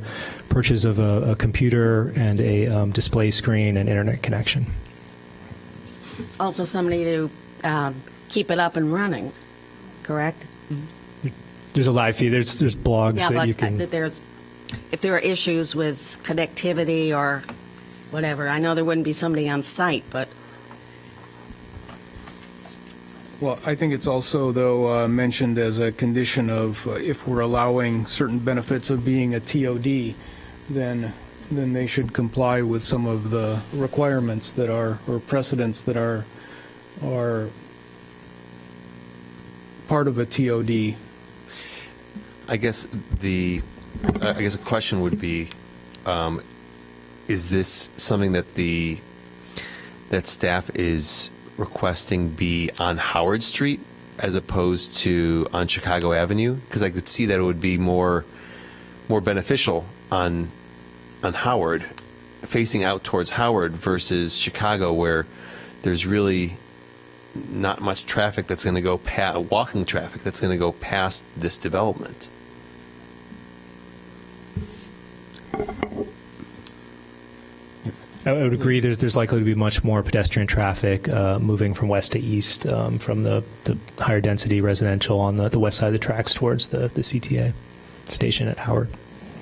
purchase of a computer and a display screen and internet connection. Also, somebody to keep it up and running, correct? There's a live feed. There's blogs Yeah, that but you can. if there are issues with connectivity or whatever, I know there wouldn't be somebody on site, but Well, I think it's also, though, mentioned as a condition of if we're allowing certain benefits of being a TOD, then they should comply with some of the requirements that are, or precedents that are part of a TOD. I guess a question would be, is this something that staff is requesting be on Howard Street as opposed to on Chicago Avenue? Because I could see that it would be more beneficial on Howard, facing out towards Howard versus Chicago, where there's really not much traffic that's going to go walking traffic that's going to go past this development. I would agree. There's likely to be much more pedestrian traffic moving from west to east from the higher density residential on the west side of the tracks towards the CTA station at Howard.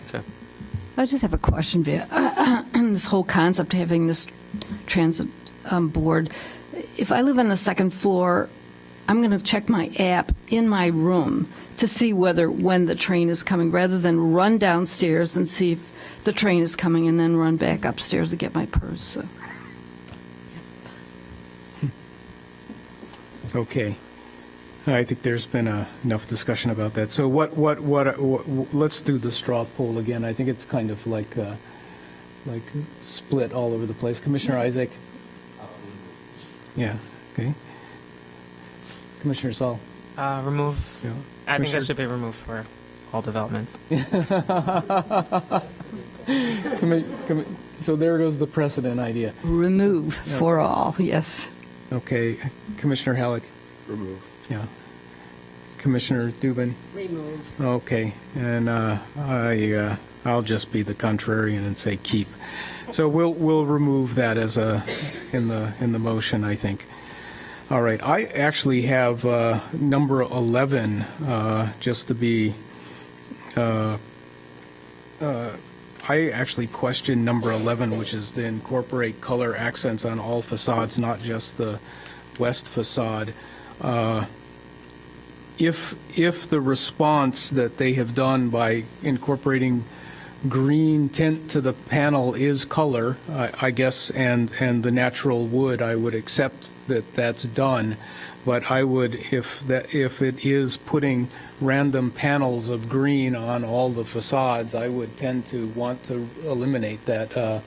Okay. I just have a question, Via. This whole concept of having this transit board. If I live on the second floor, I'm going to check my app in my room to see when the train is coming, rather than run downstairs and see if the train is coming and then run back upstairs to get my purse. So. Okay. I think there's been enough discussion about that. So what, let's do the straw poll again. I think it's kind of like split all over the place. Commissioner Isaac? Yeah, okay. Commissioner Saul? Remove. Yeah. I think that should be removed for all developments. So there goes the precedent idea. Remove for all, yes. Okay. Commissioner Halleck? Remove. Yeah. Commissioner Dubin? Remove. Okay. And I'll just be the contrarian and say keep. So we'll remove that as in the motion, I think. All right. I actually have number 11 just to be. I actually question number 11, which is to incorporate color accents on all facades, not just the west facade. If the response that they have done by incorporating green tint to the panel is color, I guess, and the natural wood, I would accept that that's done. But I would, if it is putting random panels of green on all the facades, I would tend to want to eliminate that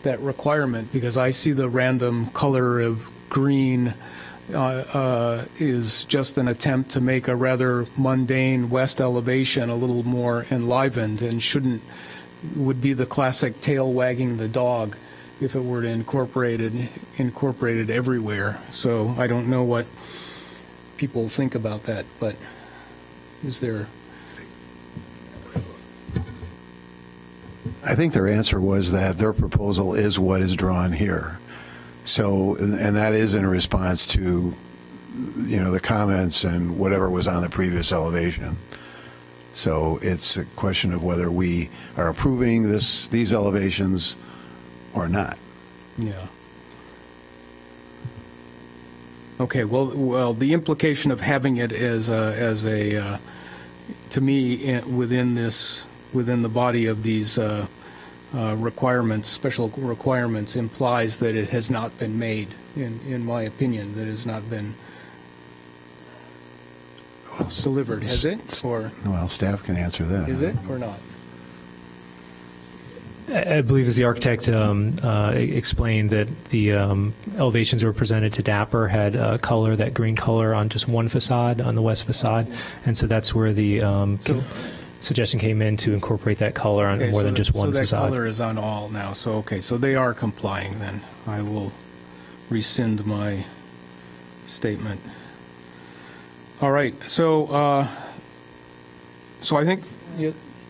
requirement, because I see the random color of green is just an attempt to make a rather mundane west elevation a little more enlivened, and would be the classic tail wagging the dog if it were to incorporated everywhere. So I don't know what people think about that, but is there? I think their answer was that their proposal is what is drawn here. So, and that is in response to, the comments and whatever was on the previous elevation. So it's a question of whether we are approving these elevations or not. Yeah. Okay. Well, the implication of having it as a to me within the body of these requirements, special requirements, implies that it has not been made. In my opinion, that it has not been delivered. Has it? Or well, staff can answer that. Is it or not? I believe as the architect explained that the elevations that were presented to Dapper had that green color on just one facade, on the west facade, and so that's where the suggestion came in to incorporate that color on more than just one facade. So that color is on all now. So okay, so they are complying then. I will rescind my statement. All right. So I think.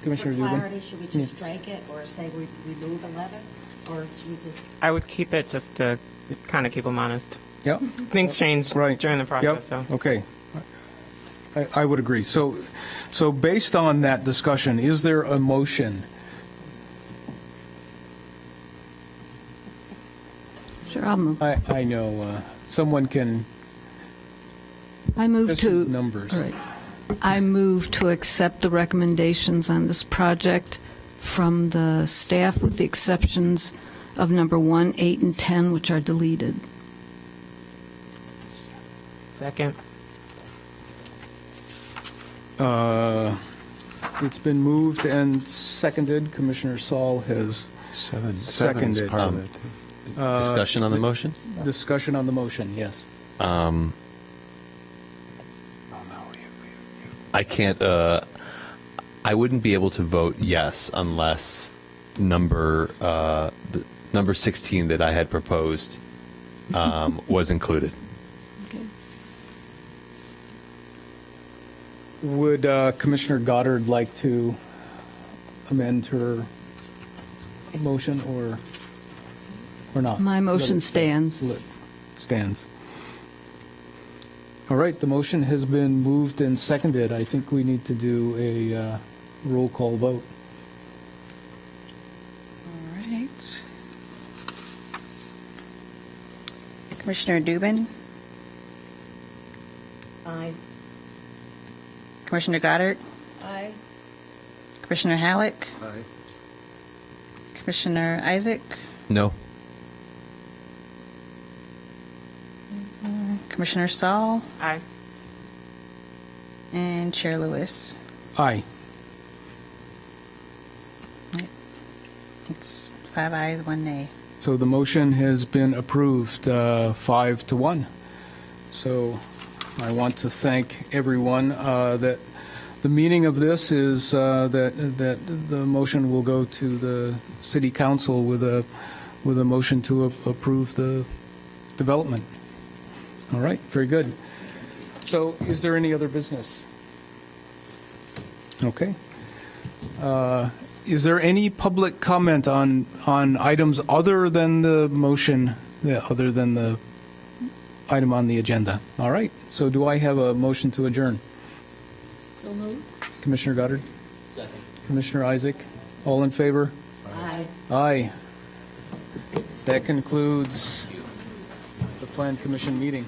Commissioner For Dubin? clarity, should we just strike it or say we remove 11? Or should we just... I would keep it just to kind of keep them honest. Yep. Things change during the process. Yep. So. Okay. I would agree. So based on that discussion, is there a motion? Sure, I'll move. I know someone can. I move just to use numbers. All right. I move to accept the recommendations on this project from the staff, with the exceptions of number 1, 8, and 10, which are deleted. Second. It's been moved and seconded. Commissioner Saul has seconded. Part of it. Discussion on the motion? Discussion on the motion, yes. I can't. I wouldn't be able to vote yes unless number 16 that I had proposed was included. Would Commissioner Goddard like to amend her motion or not? My motion stands. Stands. All right, the motion has been moved and seconded. I think we need to do a roll call vote. All right. Commissioner Dubin? Aye. Commissioner Goddard? Aye. Commissioner Halleck? Aye. Commissioner Isaac? No. Commissioner Saul? Aye. And Chair Lewis? Aye. It's 5 ayes, 1 nay. So the motion has been approved 5-1. So I want to thank everyone that the meaning of this is that the motion will go to the City Council with a motion to approve the development. All right, very good. So is there any other business? Okay. Is there any public comment on items other than the motion, other than the item on the agenda? All right, so do I have a motion to adjourn? So moved. Commissioner Goddard? Second. Commissioner Isaac? All in favor? Aye. Aye. That concludes the Plan Commission meeting.